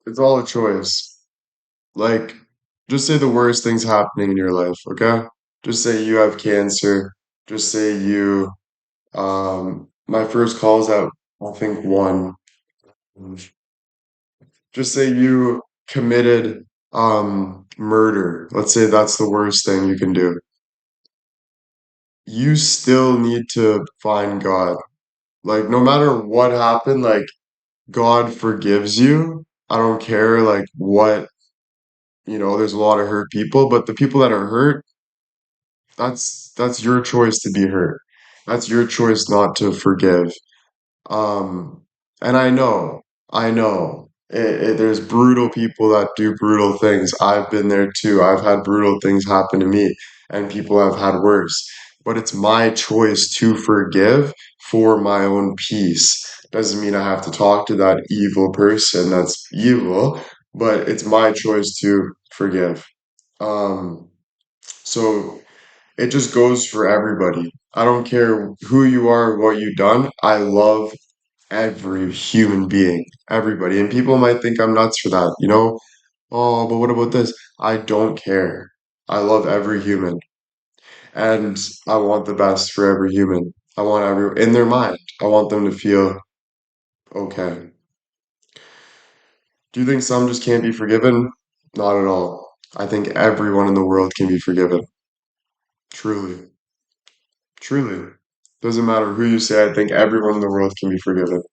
It's all a choice. Like, just say the worst things happening in your life, okay? Just say you have cancer. Just say my first call is at, I think, 1. Just say you committed, murder. Let's say that's the worst thing you can do. You still need to find God. Like, no matter what happened, like, God forgives you. I don't care like what, there's a lot of hurt people, but the people that are hurt, that's your choice to be hurt. That's your choice not to forgive. Um, and I know there's brutal people that do brutal things. I've been there too. I've had brutal things happen to me, and people have had worse. But it's my choice to forgive for my own peace. Doesn't mean I have to talk to that evil person that's evil, but it's my choice to forgive. Um, so it just goes for everybody. I don't care who you are, what you've done. I love every human being, everybody. And people might think I'm nuts for that. Oh, but what about this? I don't care. I love every human, and I want the best for every human. I want in their mind. I want them to feel okay. Do you think some just can't be forgiven? Not at all. I think everyone in the world can be forgiven. Truly. Truly. Doesn't matter who you say, I think everyone in the world can be forgiven.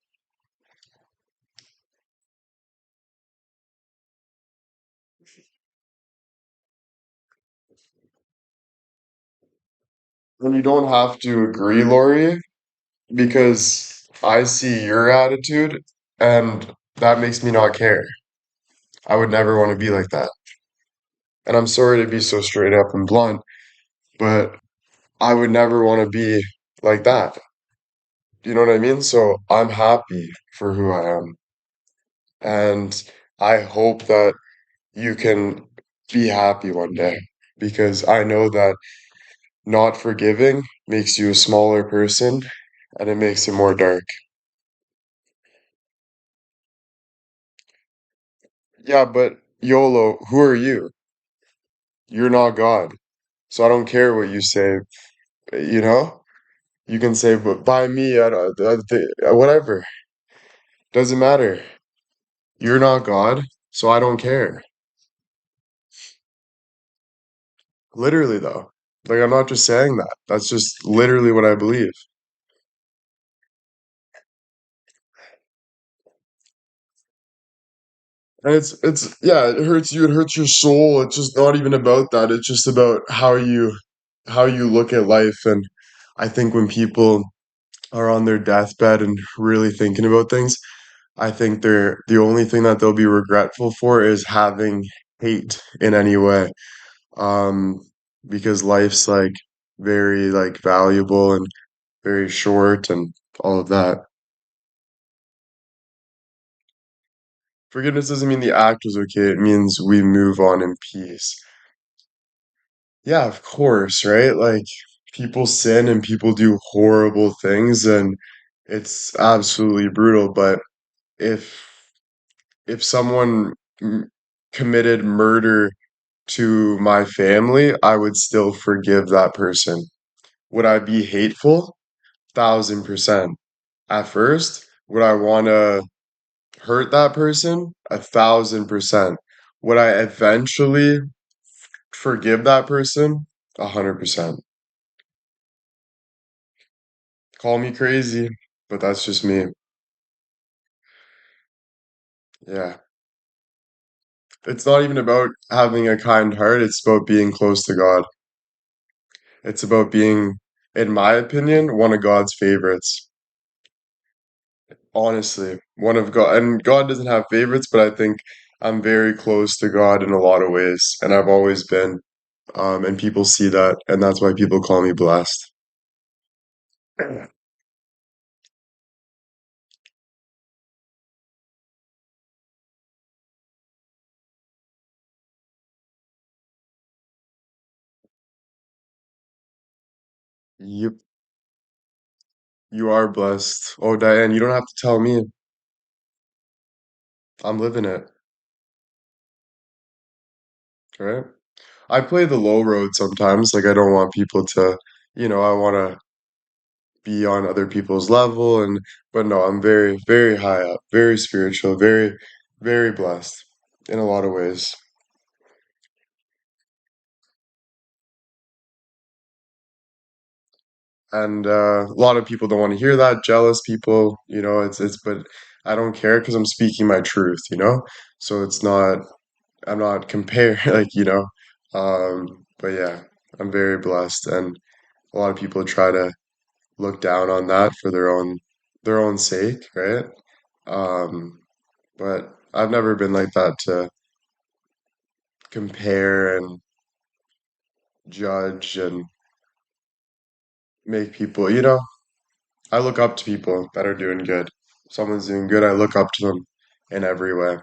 And you don't have to agree, Lori, because I see your attitude and that makes me not care. I would never want to be like that. And I'm sorry to be so straight up and blunt, but I would never want to be like that. You know what I mean? So I'm happy for who I am. And I hope that you can be happy one day because I know that not forgiving makes you a smaller person and it makes it more dark. Yeah, but YOLO, who are you? You're not God. So I don't care what you say, you know? You can say, but by me, whatever. Doesn't matter. You're not God, so I don't care. Literally, though. Like, I'm not just saying that. That's just literally what I believe. And yeah, it hurts you, it hurts your soul. It's just not even about that. It's just about how you look at life. And I think when people are on their deathbed and really thinking about things, I think the only thing that they'll be regretful for is having hate in any way. Um, because life's like very like valuable and very short and all of that. Forgiveness doesn't mean the act was okay. It means we move on in peace. Yeah, of course, right? Like people sin and people do horrible things and it's absolutely brutal, but if if someone committed murder to my family, I would still forgive that person. Would I be hateful? 1,000%. At first, would I want to hurt that person? 1,000%. Would I eventually forgive that person? 100%. Call me crazy, but that's just me. Yeah. It's not even about having a kind heart, it's about being close to God. It's about being, in my opinion, one of God's favorites. Honestly, one of God, and God doesn't have favorites, but I think I'm very close to God in a lot of ways, and I've always been. And people see that, and that's why people call me blessed. Yep, you are blessed. Oh, Diane, you don't have to tell me. I'm living it, right? I play the low road sometimes. Like I don't want people to, I want to be on other people's level, and but no, I'm very, very high up, very spiritual, very, very blessed in a lot of ways. And a lot of people don't want to hear that. Jealous people, but I don't care because I'm speaking my truth. So it's not. I'm not comparing, but yeah, I'm very blessed, and a lot of people try to look down on that for their own sake, right? Um, but I've never been like that to compare and judge and make people. I look up to people that are doing good. If someone's doing good, I look up to them in every way.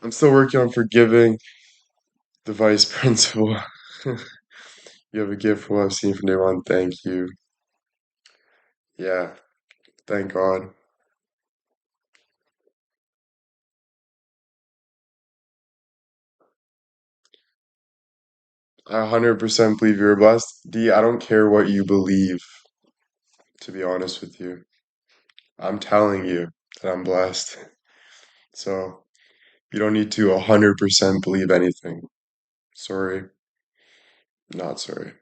I'm still working on forgiving the vice principal. You have a gift for what I've seen from day one. Thank you. Yeah, thank God. I 100% believe you're blessed. D, I don't care what you believe, to be honest with you. I'm telling you that I'm blessed. So you don't need to 100% believe anything. Sorry, not sorry.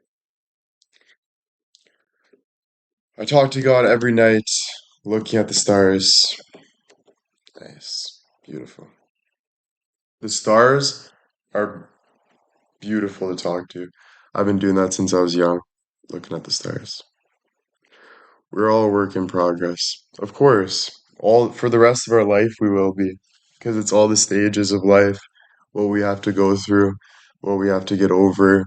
I talk to God every night, looking at the stars. Nice. Beautiful. The stars are beautiful to talk to. I've been doing that since I was young, looking at the stars. We're all a work in progress. Of course, all for the rest of our life we will be, because it's all the stages of life. what we have to go through, what we have to get over.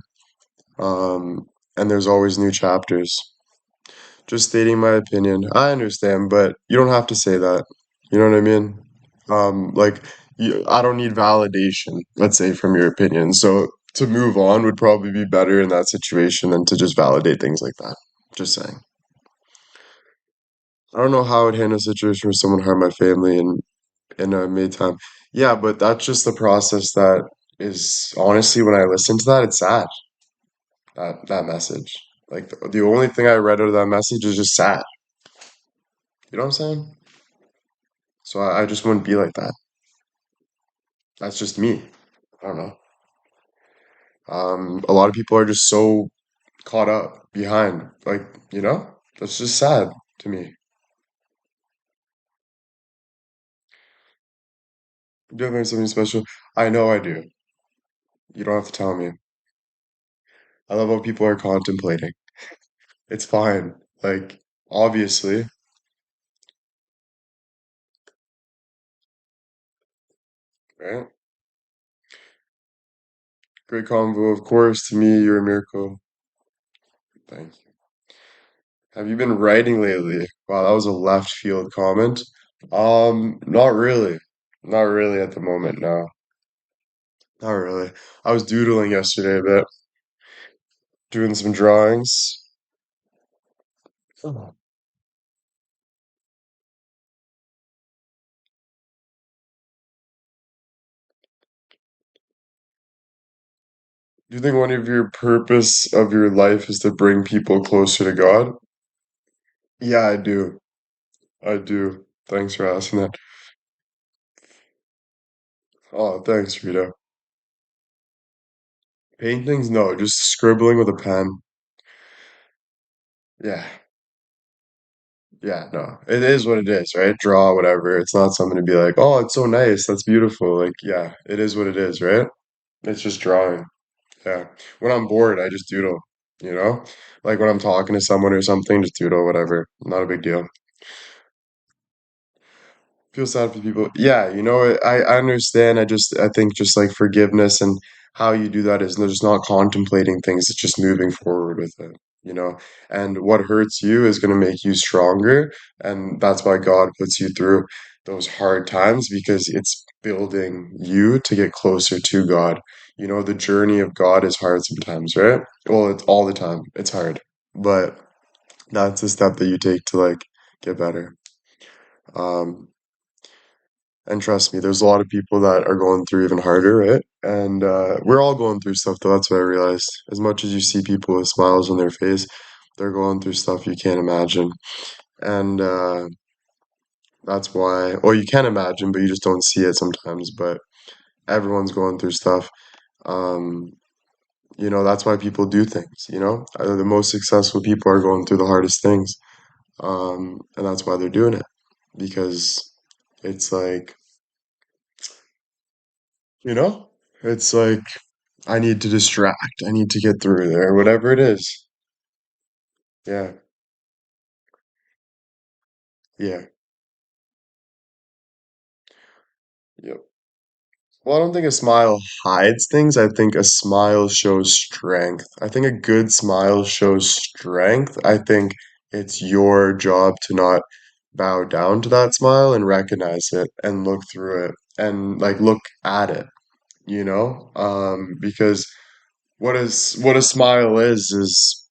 Um, and there's always new chapters. Just stating my opinion. I understand, but you don't have to say that. You know what I mean? Like, I don't need validation, let's say, from your opinion. So to move on would probably be better in that situation than to just validate things like that. Just saying. I don't know how I would handle a situation where someone harmed my family in a May time. Yeah, but that's just the process that is honestly when I listen to that, it's sad. That message. Like the only thing I read out of that message is just sad. You know what I'm saying? So I just wouldn't be like that. That's just me. I don't know. A lot of people are just so caught up behind, like, that's just sad to me. Do you have something special? I know I do. You don't have to tell me. I love how people are contemplating. It's fine. Like, obviously, right? Great convo, of course. To me, you're a miracle. Thank you. Have you been writing lately? Wow, that was a left field comment. Not really. Not really at the moment, no. Not really. I was doodling yesterday a bit, doing some drawings. Oh. Do you think one of your purpose of your life is to bring people closer to God? Yeah, I do. I do. Thanks for asking that. Oh, thanks, Rita. Paintings? No, just scribbling with a pen. Yeah. Yeah, no. It is what it is, right? Draw, whatever. It's not something to be like, oh, it's so nice. That's beautiful. Like, yeah, it is what it is, right? It's just drawing. Yeah. When I'm bored, I just doodle, you know? Like when I'm talking to someone or something, just doodle, whatever. Not a big deal. Feel sad for people. Yeah, I understand. I think just like forgiveness and how you do that is just not contemplating things, it's just moving forward with it, you know? And what hurts you is going to make you stronger. And that's why God puts you through those hard times because it's building you to get closer to God. The journey of God is hard sometimes, right? Well, it's all the time. It's hard. But that's the step that you take to like get better. Um, And trust me, there's a lot of people that are going through even harder, right? And we're all going through stuff, though. That's what I realized. As much as you see people with smiles on their face, they're going through stuff you can't imagine. And that's why, well, you can imagine, but you just don't see it sometimes. But everyone's going through stuff. Um, that's why people do things, The most successful people are going through the hardest things. And that's why they're doing it. Because it's like, you know, it's like, I need to distract. I need to get through there, whatever it is. Yeah, yeah, yep. Well, I don't think a smile hides things. I think a smile shows strength. I think a good smile shows strength. I think it's your job to not bow down to that smile and recognize it and look through it and like look at it, because what a smile is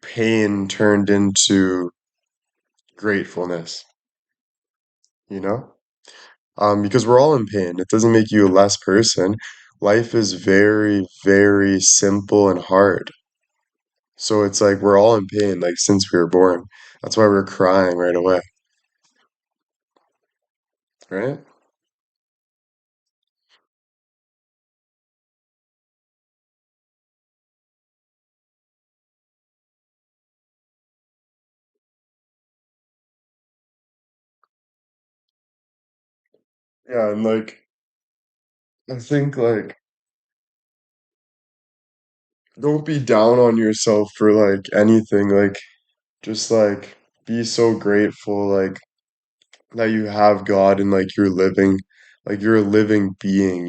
pain turned into gratefulness, you know? Because we're all in pain. It doesn't make you a less person. Life is very, very simple and hard. So it's like we're all in pain, like since we were born. That's why we're crying right away, right? Yeah, and like I think like don't be down on yourself for like anything. Like just like be so grateful like that you have God and like you're living, like you're a living being,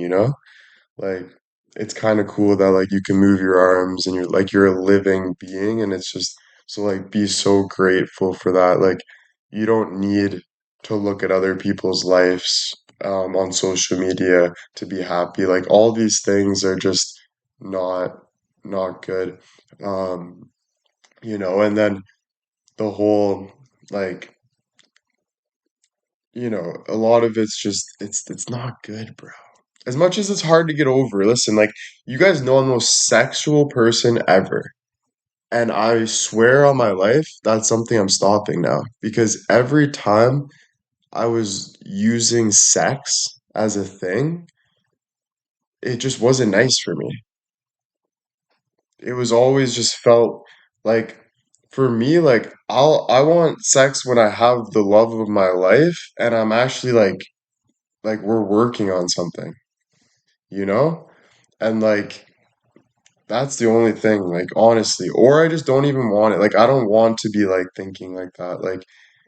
Like it's kind of cool that like you can move your arms and you're a living being, and it's just so like be so grateful for that. Like you don't need to look at other people's lives on social media to be happy. Like all these things are just not not good. Um, and then the whole like a lot of it's just it's not good, bro. As much as it's hard to get over, listen, like you guys know I'm the most sexual person ever. And I swear on my life, that's something I'm stopping now. Because every time I was using sex as a thing, it just wasn't nice for me. It was always just felt like for me, like I want sex when I have the love of my life and I'm actually like we're working on something, you know? And like that's the only thing, like honestly. Or I just don't even want it. Like I don't want to be like thinking like that. Like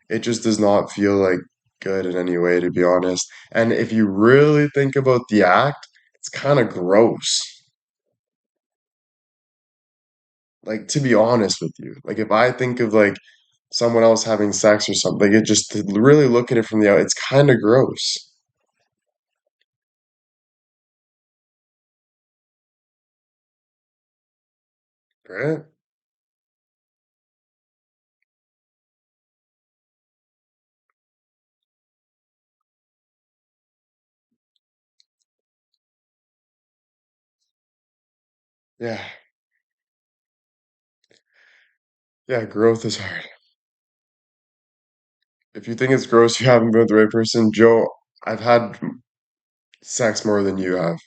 it just does not feel like good in any way, to be honest. And if you really think about the act, it's kind of gross. Like to be honest with you. Like if I think of like someone else having sex or something, like it just to really look at it from the out, it's kind of gross, right? Yeah. Yeah, growth is hard. If you think it's gross, you haven't been with the right person. Joe, I've had sex more than you have.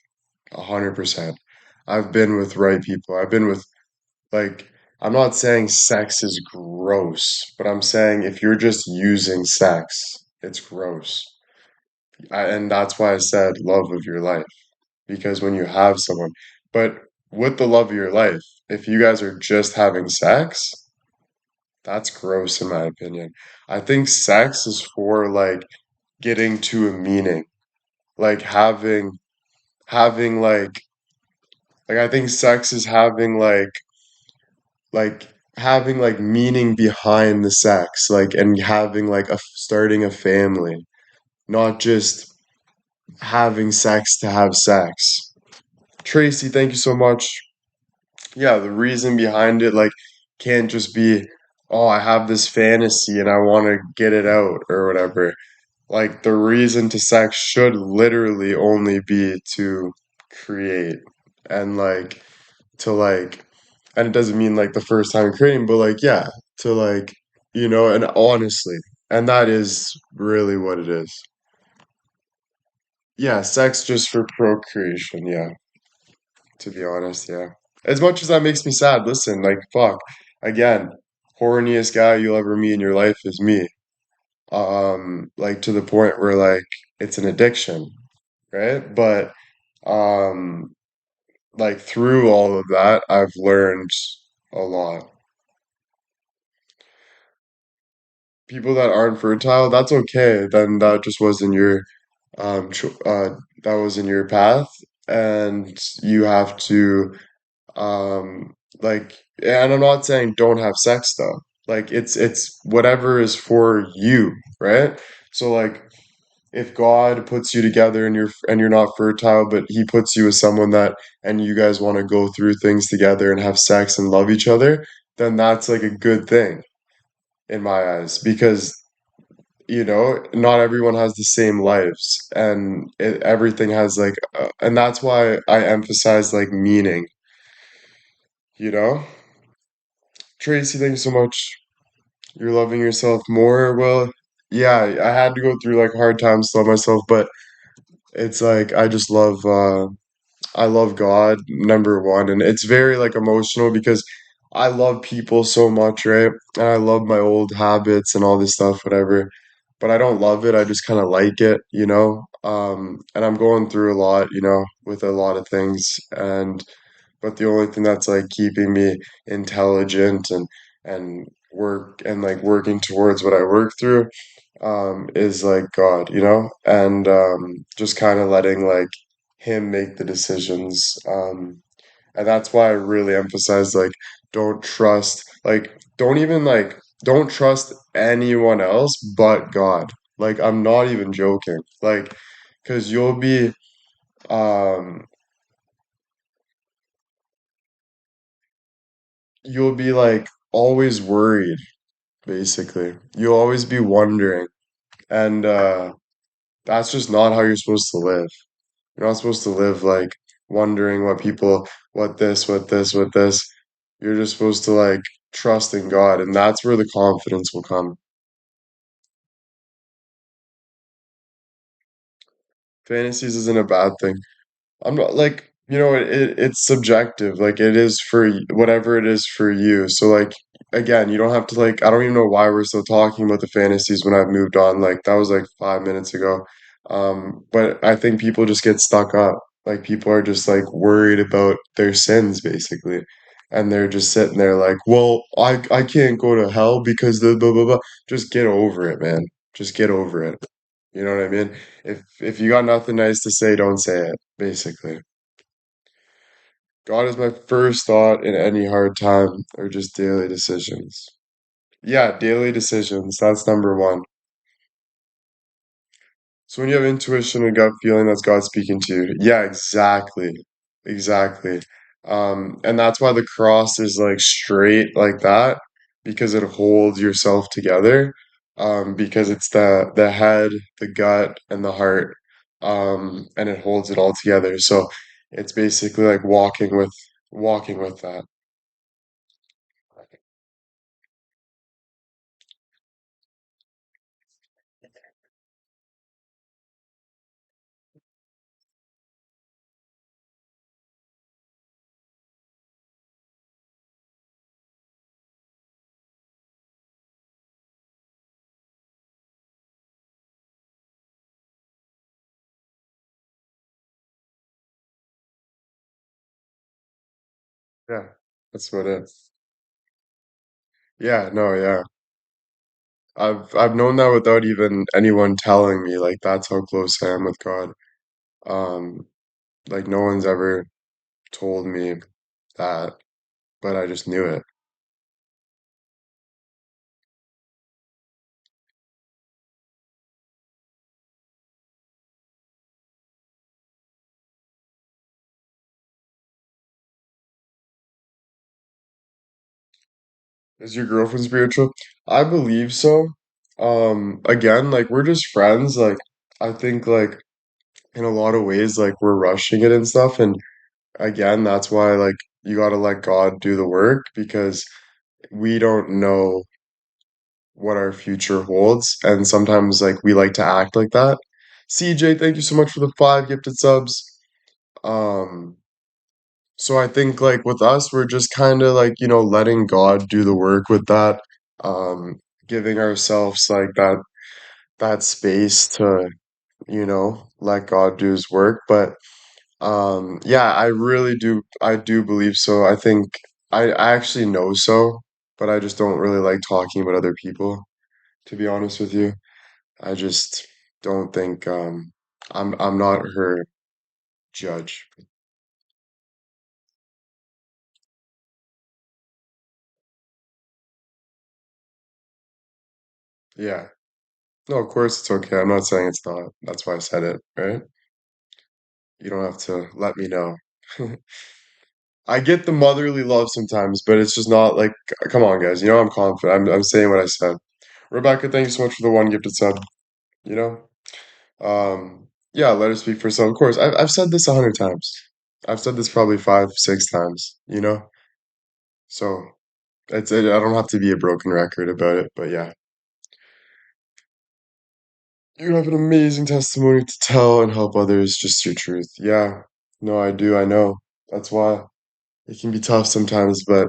100%. I've been with right people. I've been with like I'm not saying sex is gross, but I'm saying if you're just using sex, it's gross. And that's why I said love of your life because when you have someone, but with the love of your life, if you guys are just having sex, that's gross in my opinion. I think sex is for like getting to a meaning, like having like I think sex is like having like meaning behind the sex, like and having like a starting a family, not just having sex to have sex. Tracy, thank you so much. Yeah, the reason behind it like can't just be, oh, I have this fantasy and I want to get it out or whatever. Like the reason to sex should literally only be to create and like and it doesn't mean like the first time creating, but like yeah, to like and honestly, and that is really what it is. Yeah, sex just for procreation, yeah, to be honest, yeah. As much as that makes me sad, listen, like fuck. Again, horniest guy you'll ever meet in your life is me. Like to the point where like it's an addiction, right? But um like through all of that, I've learned a lot. People that aren't fertile, that's okay. Then that just wasn't your that was in your path, and you have to like. And I'm not saying don't have sex though. Like it's whatever is for you, right? So like if God puts you together and you're not fertile, but He puts you with someone that and you guys want to go through things together and have sex and love each other, then that's like a good thing in my eyes because not everyone has the same lives and everything has like and that's why I emphasize like meaning, you know? Tracy, thank you so much. You're loving yourself more. Well, yeah, I had to go through like hard times to love myself, but it's like I love God, number one, and it's very like emotional because I love people so much, right? And I love my old habits and all this stuff, whatever. But I don't love it. I just kind of like it, you know? And I'm going through a lot, with a lot of things. But the only thing that's like keeping me intelligent and work and like working towards what I work through, is like God, and just kind of letting like him make the decisions. And that's why I really emphasize like don't trust don't even don't trust anyone else but God. Like I'm not even joking. Like because um you'll be like always worried basically. You'll always be wondering and that's just not how you're supposed to live. You're not supposed to live like wondering what this. You're just supposed to like trust in God, and that's where the confidence will come. Fantasies isn't a bad thing. I'm not like, it's subjective. Like it is for whatever it is for you. So like again, you don't have to like I don't even know why we're still talking about the fantasies when I've moved on. Like that was like 5 minutes ago. But I think people just get stuck up. Like people are just like worried about their sins basically. And they're just sitting there like, well, I can't go to hell because the blah blah blah. Just get over it, man. Just get over it. You know what I mean? If you got nothing nice to say, don't say it, basically. God is my first thought in any hard time or just daily decisions. Yeah, daily decisions. That's number one. So when you have intuition and gut feeling, that's God speaking to you. Yeah, exactly. Exactly. And that's why the cross is like straight like that, because it holds yourself together. Because it's the head, the gut, and the heart. And it holds it all together. So it's basically like walking with that. Yeah, that's what it is. Yeah, no, yeah. I've known that without even anyone telling me, like that's how close I am with God. Um, like no one's ever told me that, but I just knew it. Is your girlfriend spiritual? I believe so. Again, like we're just friends. Like I think like in a lot of ways, like we're rushing it and stuff. And again, that's why like you gotta let God do the work because we don't know what our future holds. And sometimes like we like to act like that. CJ, thank you so much for the 5 gifted subs. Um, so I think like with us, we're just kind of like, letting God do the work with that. Um, giving ourselves like that space to, let God do his work. But yeah, I do believe so. I think I actually know so, but I just don't really like talking about other people, to be honest with you. I just don't think I'm not her judge. Yeah. No, of course it's okay. I'm not saying it's not. That's why I said it, right? You don't have to let me know. I get the motherly love sometimes, but it's just not like come on guys, I'm confident. I'm saying what I said. Rebecca, thank you so much for the 1 gifted sub, you know? Yeah, let her speak for herself. Of course, I've said this 100 times. I've said this probably 5, 6 times. So I don't have to be a broken record about it, but yeah. You have an amazing testimony to tell and help others, just your truth. Yeah, no, I do. I know. That's why it can be tough sometimes, but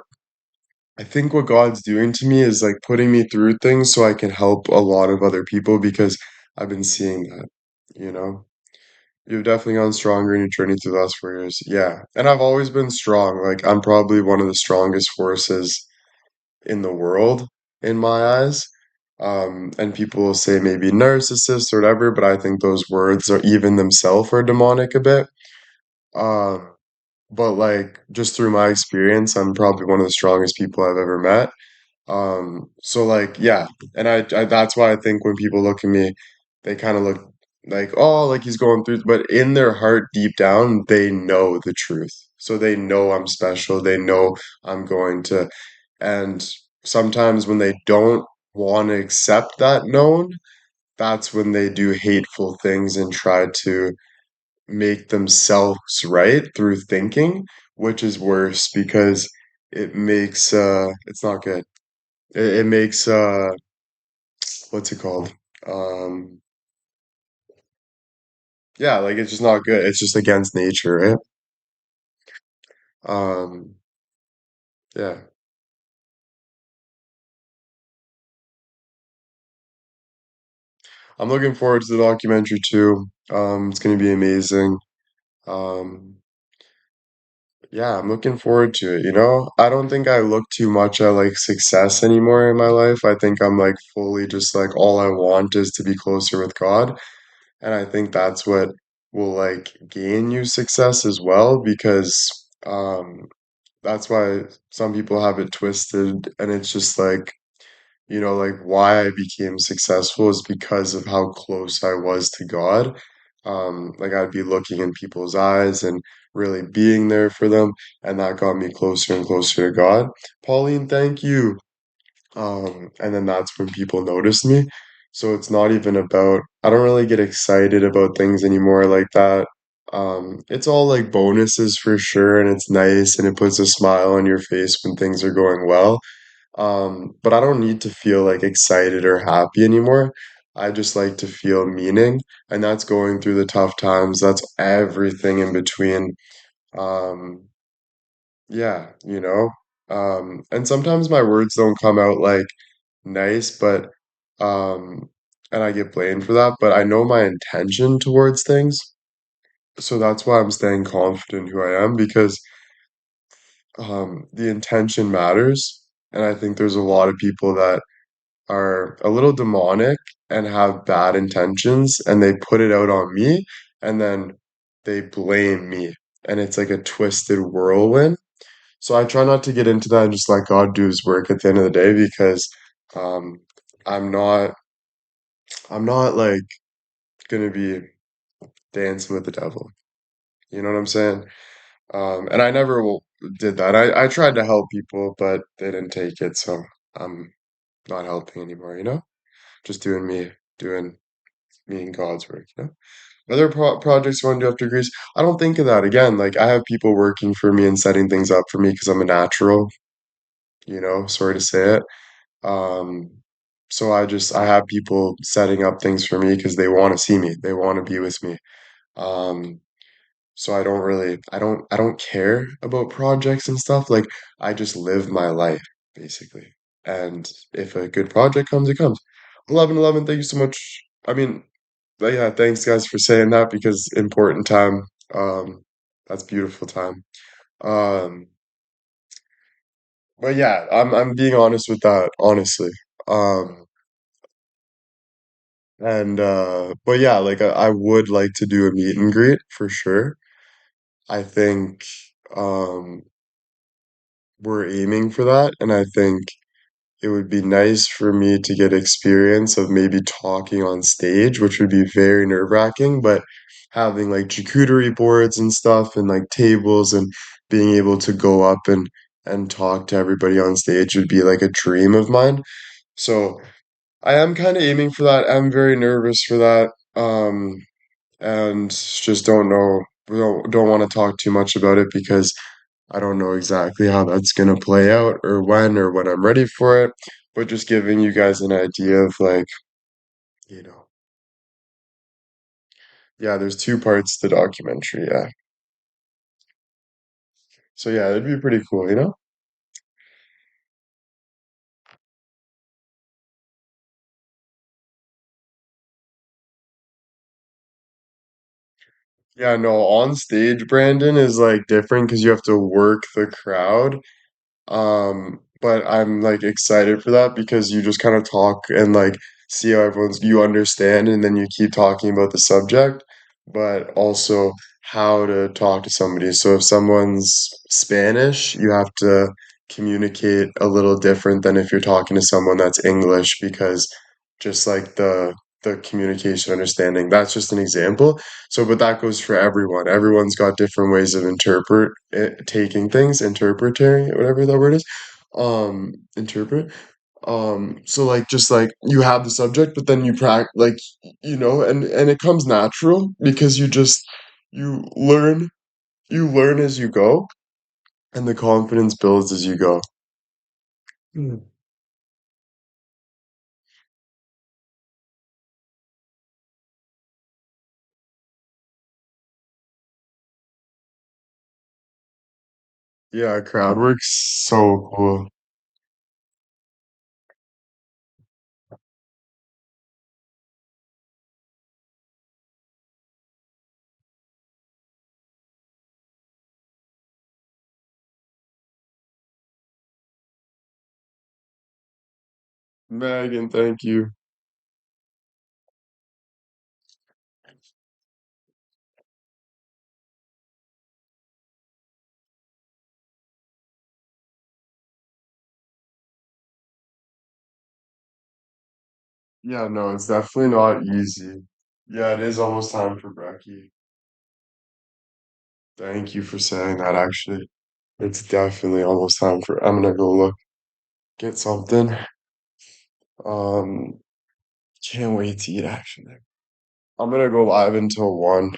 I think what God's doing to me is like putting me through things so I can help a lot of other people because I've been seeing that, you know? You've definitely gone stronger in your journey through the last 4 years. Yeah. And I've always been strong. Like, I'm probably one of the strongest forces in the world in my eyes. And people will say maybe narcissist or whatever, but I think those words are even themselves are demonic a bit. Um, but like just through my experience, I'm probably one of the strongest people I've ever met. So like yeah, and I that's why I think when people look at me, they kind of look like, oh, like he's going through, but in their heart, deep down, they know the truth. So they know I'm special. They know I'm going to, and sometimes when they don't want to accept that known, that's when they do hateful things and try to make themselves right through thinking, which is worse because it makes it's not good. It makes what's it called? Um yeah, like it's just not good. It's just against nature, right? Um yeah. I'm looking forward to the documentary too. It's gonna be amazing. Um yeah, I'm looking forward to it, you know? I don't think I look too much at like success anymore in my life. I think I'm like fully just like all I want is to be closer with God. And I think that's what will like gain you success as well because that's why some people have it twisted and it's just like, like why I became successful is because of how close I was to God. Like I'd be looking in people's eyes and really being there for them, and that got me closer and closer to God. Pauline, thank you. And then that's when people notice me. So it's not even about, I don't really get excited about things anymore like that. It's all like bonuses for sure, and it's nice, and it puts a smile on your face when things are going well. But I don't need to feel like excited or happy anymore. I just like to feel meaning, and that's going through the tough times. That's everything in between. Um, yeah, and sometimes my words don't come out like nice, but um, and I get blamed for that, but I know my intention towards things. So that's why I'm staying confident who I am because the intention matters. And I think there's a lot of people that are a little demonic and have bad intentions and they put it out on me and then they blame me. And it's like a twisted whirlwind. So I try not to get into that and just let God do his work at the end of the day because um I'm not I'm not like gonna be dancing with the devil. You know what I'm saying? And I never did that. I tried to help people, but they didn't take it, so I'm not helping anymore, Just doing me and God's work, Other projects you want to do after Greece? I don't think of that again. Like I have people working for me and setting things up for me because I'm a natural, sorry to say it. Um, so I have people setting up things for me because they want to see me. They want to be with me. Um, so I don't care about projects and stuff. Like I just live my life basically. And if a good project comes, it comes. 11, thank you so much. I mean, yeah, thanks guys for saying that because important time. That's beautiful time. Um, but yeah, I'm being honest with that, honestly. Um, and but yeah, like I would like to do a meet and greet for sure. I think um we're aiming for that, and I think it would be nice for me to get experience of maybe talking on stage, which would be very nerve-wracking, but having like charcuterie boards and stuff and like tables and being able to go up and talk to everybody on stage would be like a dream of mine. So I am kind of aiming for that. I'm very nervous for that. And just don't know, don't want to talk too much about it because I don't know exactly how that's gonna play out or when I'm ready for it. But just giving you guys an idea of like, you know, yeah, there's two parts to the documentary, yeah. So yeah, it'd be pretty cool. Yeah, no, on stage, Brandon is like different because you have to work the crowd. But I'm like excited for that because you just kind of talk and like see how you understand and then you keep talking about the subject. but also how to talk to somebody. So if someone's Spanish, you have to communicate a little different than if you're talking to someone that's English because just like the communication understanding, that's just an example. So, but that goes for everyone. Everyone's got different ways of taking things, interpreting, whatever that word is. Interpret. So like just like you have the subject, but then you practice like and it comes natural because you learn you learn as you go, and the confidence builds as you go. Mm. Yeah, crowd work's so cool. Megan, thank you. Yeah, no, it's definitely not easy. Yeah, it is almost time for brekkie. Thank you for saying that, actually. It's definitely almost time for I'm gonna go look, get something. Um, can't wait to eat actually. I'm gonna go live until 1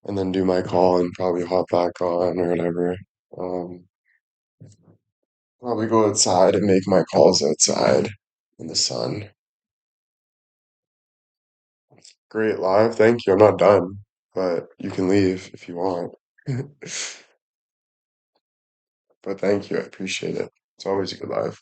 and then do my call and probably hop back on or whatever. Um, Probably go outside and make my calls outside in the sun. Great live, thank you. I'm not done, but you can leave if you want. But thank you, I appreciate it. It's always a good live.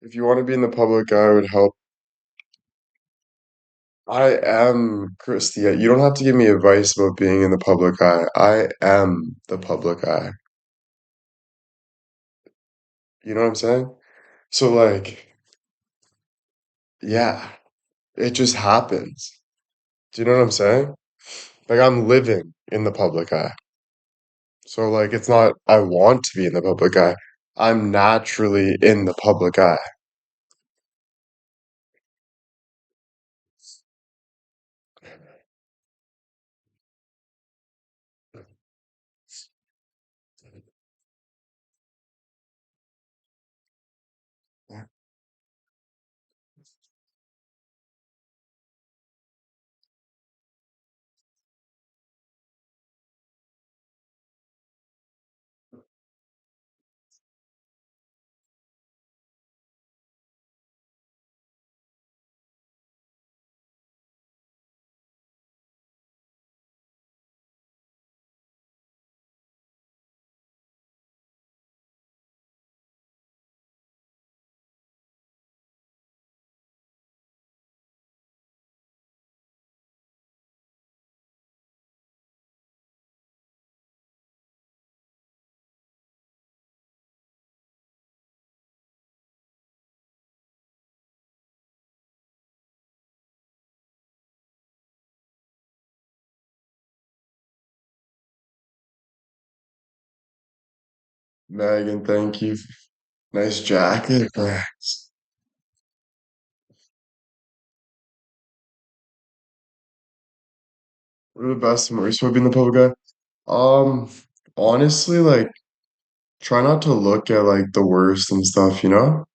If you want to be in the public eye, it would help. I am Christy. You don't have to give me advice about being in the public eye. I am the public eye. You know what I'm saying? So like, yeah, it just happens. Do you know what I'm saying? Like I'm living in the public eye. So like it's not I want to be in the public eye. I'm naturally in the public eye. Megan, thank you. Nice jacket. Thanks. What are the best memories of being the public eye? Um, honestly, like try not to look at like the worst and stuff, you know?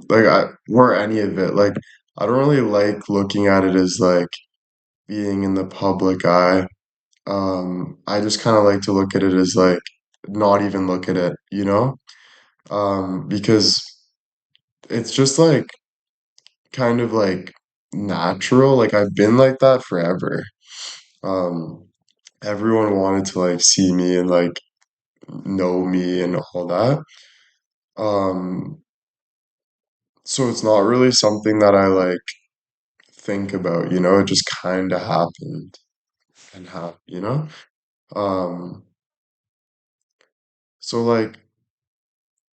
Like I or any of it. Like I don't really like looking at it as like being in the public eye. I just kind of like to look at it as like not even look at it, you know? Because it's just like kind of like natural. Like I've been like that forever. Um, everyone wanted to like see me and like know me and all that. Um, so it's not really something that I like think about, you know? It just kind of happened and you know? Um, so like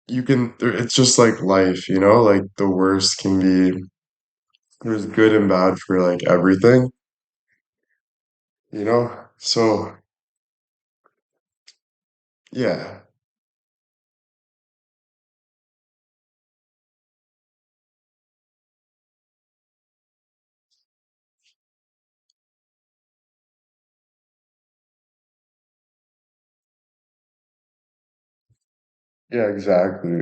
it's just like life, you know? Like the worst can be, there's good and bad for like everything, you know? So yeah, yeah, exactly.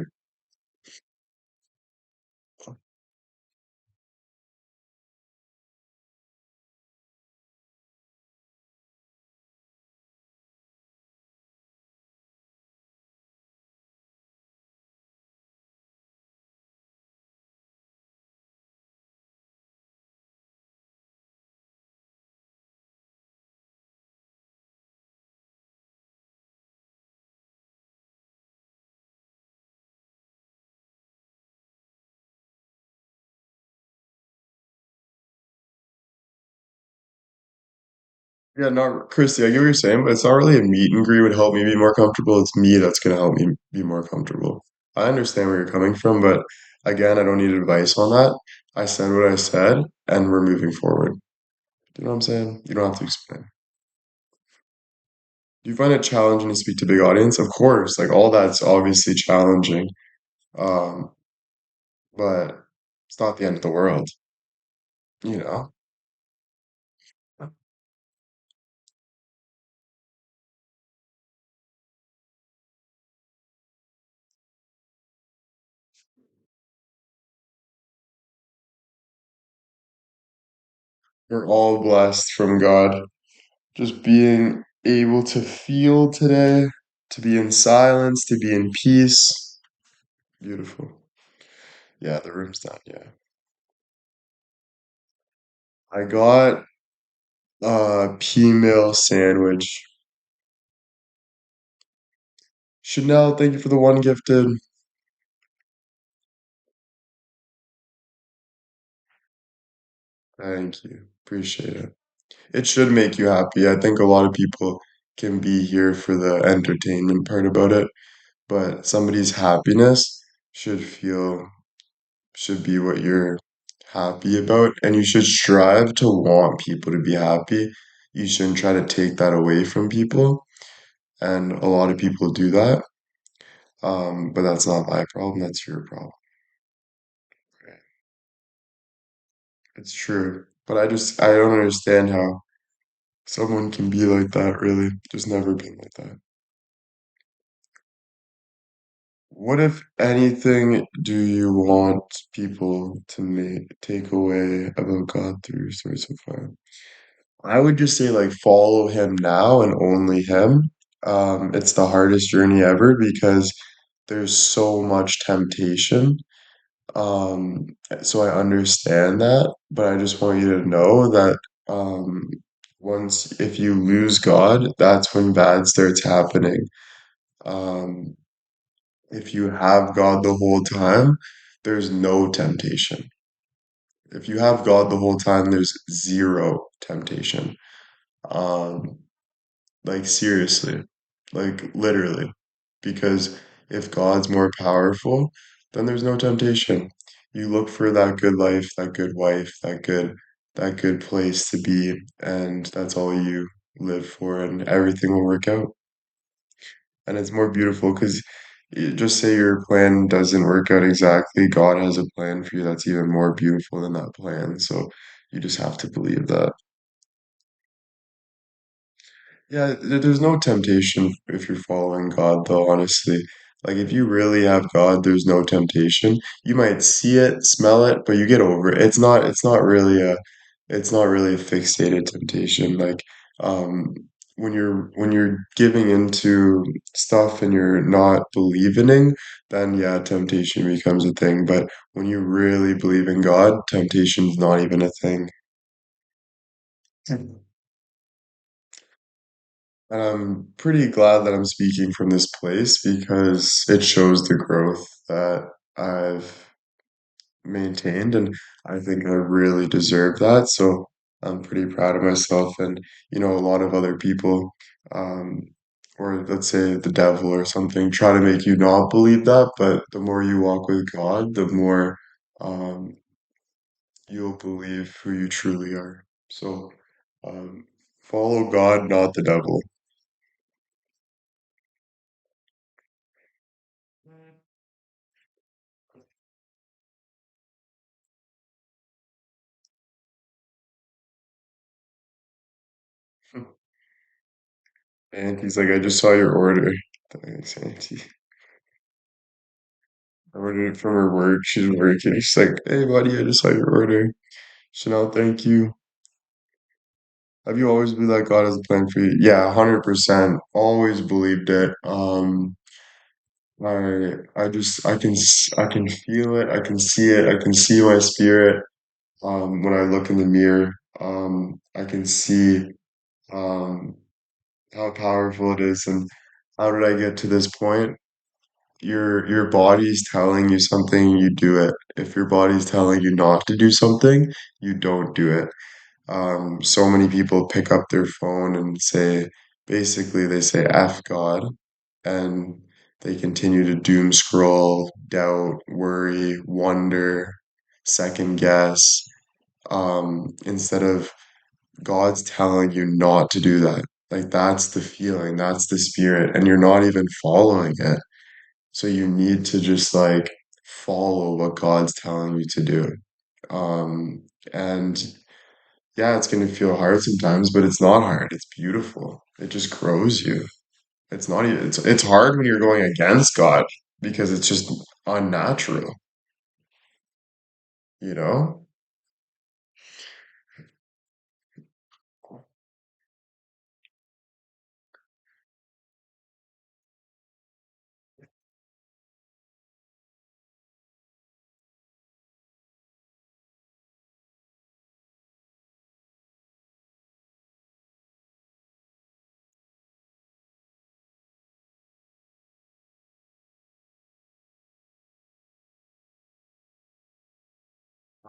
Yeah, no, Christy, I get what you're saying, but it's not really a meet and greet would help me be more comfortable. It's me that's gonna help me be more comfortable. I understand where you're coming from, but again, I don't need advice on that. I said what I said, and we're moving forward. Do you know what I'm saying? You don't have to explain. Do you find it challenging to speak to big audience? Of course, like all that's obviously challenging. Um, but it's not the end of the world, you know? We're all blessed from God. Just being able to feel today, to be in silence, to be in peace. Beautiful. Yeah, the room's done. Yeah. I got a pea meal sandwich. Chanel, thank you for the one gifted. Thank you. Appreciate it. It should make you happy. I think a lot of people can be here for the entertainment part about it, but somebody's happiness should feel should be what you're happy about, and you should strive to want people to be happy. You shouldn't try to take that away from people, and a lot of people do that. But that's not my problem, that's your problem. Right? It's true. But I don't understand how someone can be like that, really. Just never been like that. What, if anything, do you want people to take away about God through your story so far? I would just say like follow him now and only him. It's the hardest journey ever because there's so much temptation. Um, so I understand that, but I just want you to know that um, once if you lose God, that's when bad starts happening. Um, if you have God the whole time, there's no temptation. If you have God the whole time, there's zero temptation. Um, Like seriously, like literally. Because if God's more powerful, then there's no temptation. You look for that good life, that good wife, that good place to be, and that's all you live for, and everything will work out. And it's more beautiful because just say your plan doesn't work out exactly, God has a plan for you that's even more beautiful than that plan. So you just have to believe that. Yeah, there's no temptation if you're following God, though, honestly. Like, if you really have God, there's no temptation. You might see it, smell it, but you get over it. It's not really a fixated temptation. Like, um, when you're giving into stuff and you're not believing, then yeah, temptation becomes a thing. But when you really believe in God, temptation's not even a thing. And I'm pretty glad that I'm speaking from this place because it shows the growth that I've maintained, and I think I really deserve that. So I'm pretty proud of myself, and a lot of other people, um, or let's say the devil or something, try to make you not believe that, but the more you walk with God, the more um, you'll believe who you truly are. So um, follow God, not the devil. And he's like, I just saw your order. Thanks, Auntie. I ordered it from her work. She's working. She's like, hey, buddy, I just saw your order. Chanel, thank you. Have you always believed that God has a plan for you? Yeah, 100%. Always believed it. I can feel it. I can see it. I can see my spirit. When I look in the mirror, I can see um how powerful it is. And how did I get to this point? Your body's telling you something, you do it. If your body's telling you not to do something, you don't do it. So many people pick up their phone and basically they say F God, and they continue to doom scroll, doubt, worry, wonder, second guess, instead of God's telling you not to do that. Like that's the feeling, that's the spirit, and you're not even following it. So you need to just like follow what God's telling you to do. Um, and yeah, it's going to feel hard sometimes, but it's not hard. It's beautiful. It just grows you. It's not even, it's hard when you're going against God because it's just unnatural, you know?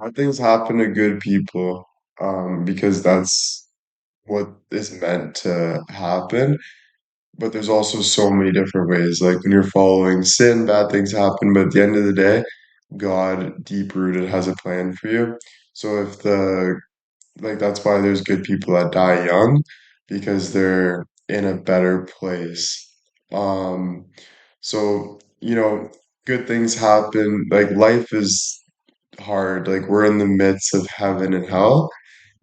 Bad things happen to good people, because that's what is meant to happen. But there's also so many different ways. Like when you're following sin, bad things happen. But at the end of the day, God, deep rooted, has a plan for you. So if the like that's why there's good people that die young because they're in a better place. Um, so good things happen. Like life is hard. Like we're in the midst of heaven and hell,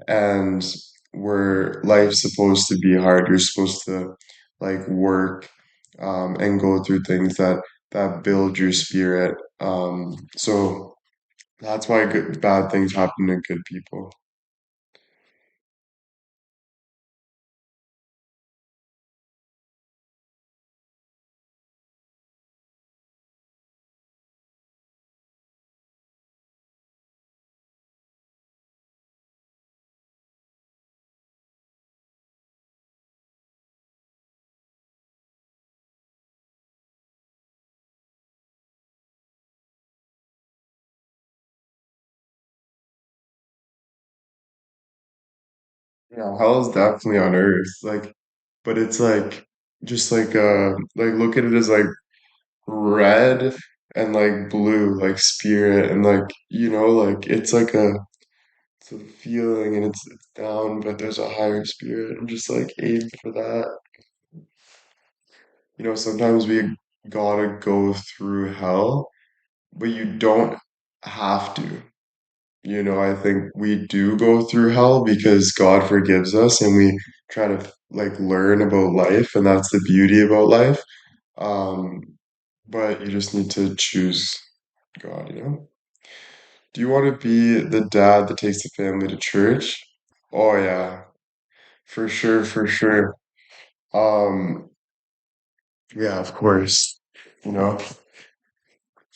and where life's supposed to be hard. You're supposed to like work and go through things that build your spirit. So that's why bad things happen to good people. Yeah, hell is definitely on earth. Like, but it's like just like look at it as like red and like blue, like spirit, and like like it's a feeling and it's down, but there's a higher spirit, and just like aim for that. Sometimes we gotta go through hell, but you don't have to. I think we do go through hell because God forgives us and we try to like learn about life, and that's the beauty about life. Um, but you just need to choose God. Do you want to be the dad that takes the family to church? Oh yeah, for sure, for sure. Um, yeah, of course.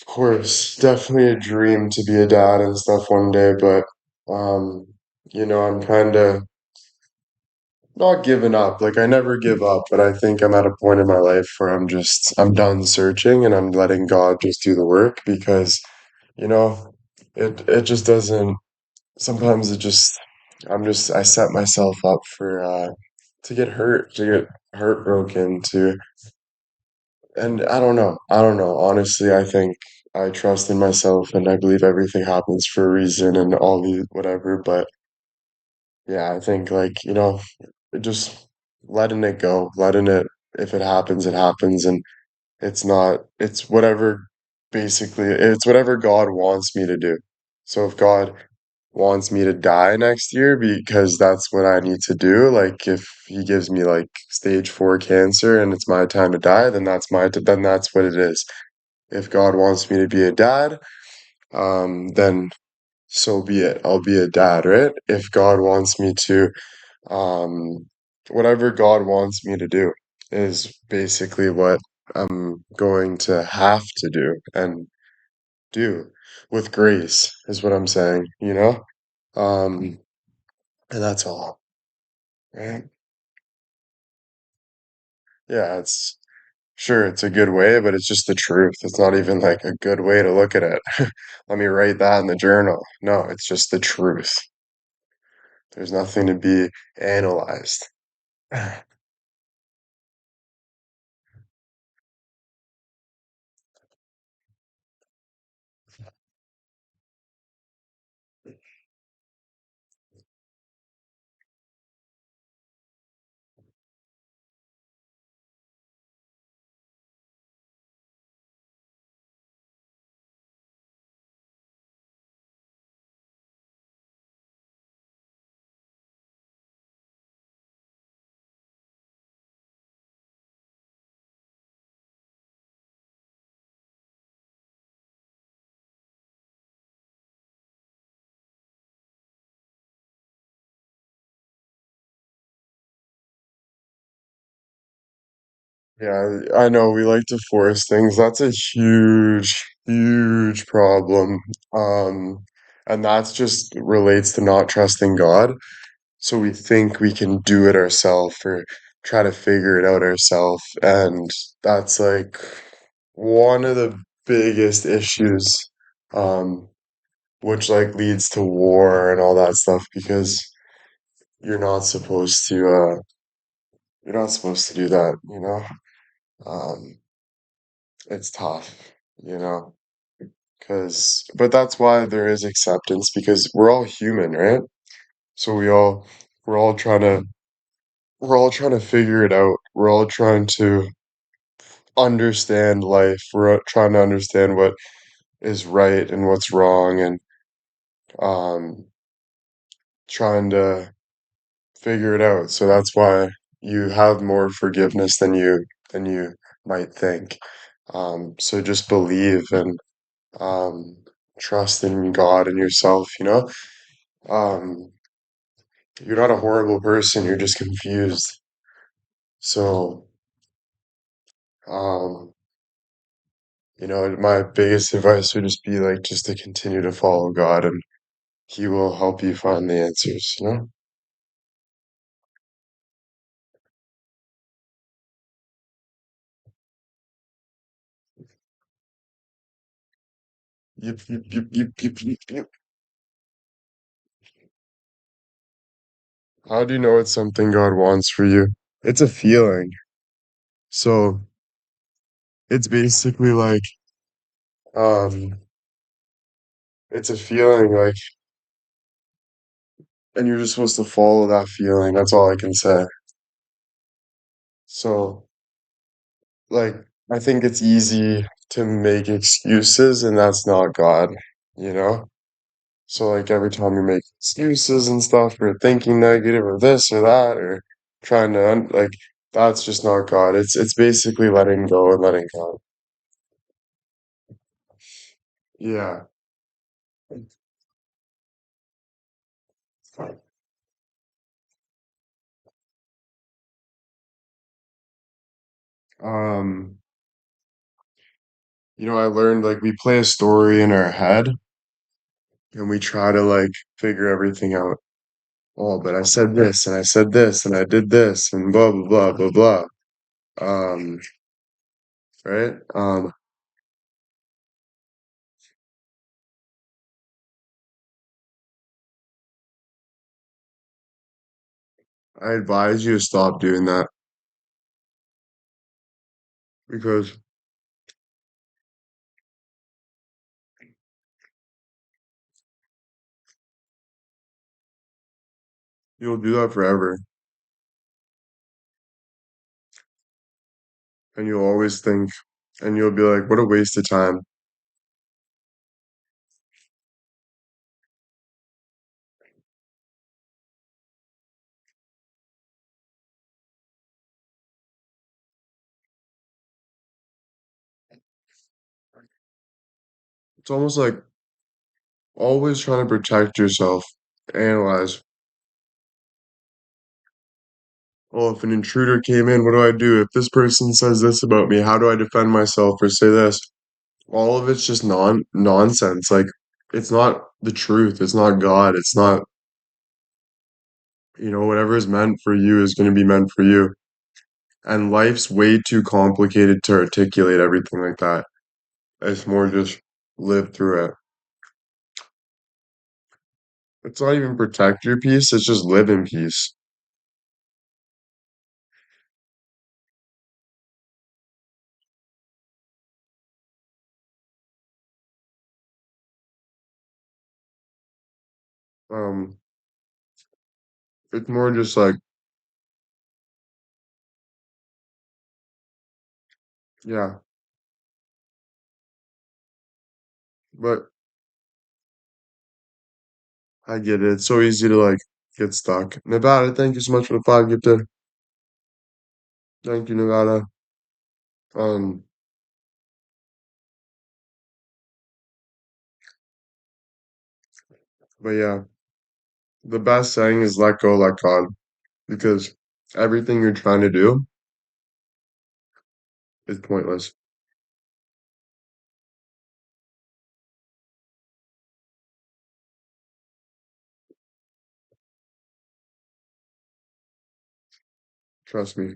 Of course, definitely a dream to be a dad and stuff one day, but um, I'm kind of not giving up. Like I never give up, but I think I'm at a point in my life where I'm done searching and I'm letting God just do the work because, you know, it just doesn't sometimes it just I set myself up for to get hurt, to get heartbroken, to and I don't know. I don't know. Honestly, I think I trust in myself and I believe everything happens for a reason and all the whatever, but yeah, I think just letting it go, letting it if it happens, it happens and it's not it's whatever basically it's whatever God wants me to do. So if God wants me to die next year because that's what I need to do, like if he gives me like stage 4 cancer and it's my time to die, then then that's what it is. If God wants me to be a dad, then so be it. I'll be a dad, right? If God wants me to um, whatever God wants me to do is basically what I'm going to have to do and do with grace, is what I'm saying. Um, and that's all, right? Yeah, it's sure it's a good way, but it's just the truth. It's not even like a good way to look at it. Let me write that in the journal. No, it's just the truth. There's nothing to be analyzed. Yeah, I know we like to force things. That's a huge, huge problem. Um, and that's just relates to not trusting God. So we think we can do it ourselves or try to figure it out ourselves. And that's like one of the biggest issues, um, which like leads to war and all that stuff because you're not supposed to, you're not supposed to do that. Um, it's tough, you know, but that's why there is acceptance because we're all human, right? So we're all trying to, we're all trying to figure it out. We're all trying to understand life. We're trying to understand what is right and what's wrong and, um, trying to figure it out. So that's why you have more forgiveness than you might think. So just believe and um, trust in God and yourself. Um, you're not a horrible person, you're just confused. So, um, my biggest advice would just be like just to continue to follow God and He will help you find the answers. Yep, yep, yep, yep, yep, yep, yep. How do you know it's something God wants for you? It's a feeling. So it's basically like, um, it's a feeling like, and you're just supposed to follow that feeling. That's all I can say. So, like, I think it's easy to make excuses, and that's not God, you know? So like every time you make excuses and stuff, or thinking negative or this or that, or trying to like that's just not God. It's basically letting go and letting go. Yeah. Um, I learned like we play a story in our head and we try to like figure everything out. Oh, but I said this and I said this and I did this and blah blah blah blah blah. Um, right? I advise you to stop doing that because you'll do that forever and you'll always think and you'll be like, what a waste of time. It's almost like always trying to protect yourself. Analyze. Oh, if an intruder came in, what do I do? If this person says this about me, how do I defend myself or say this? All of it's just nonsense. Like it's not the truth. It's not God. It's not, whatever is meant for you is going to be meant for you. And life's way too complicated to articulate everything like that. It's more just live through it. It's not even protect your peace, it's just live in peace. Um, it's more just like, yeah, but I get it. It's so easy to like get stuck. Nevada, thank you so much for the 5 gifted. Thank you, Nevada. Um, but yeah, the best saying is let go, let God, because everything you're trying to do is pointless. Trust me.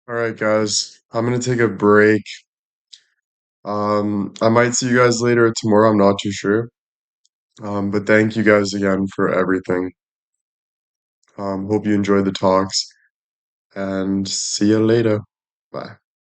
All right, guys, I'm gonna take a break. I might see you guys later or tomorrow. I'm not too sure. But thank you guys again for everything. Hope you enjoyed the talks and see you later. Bye.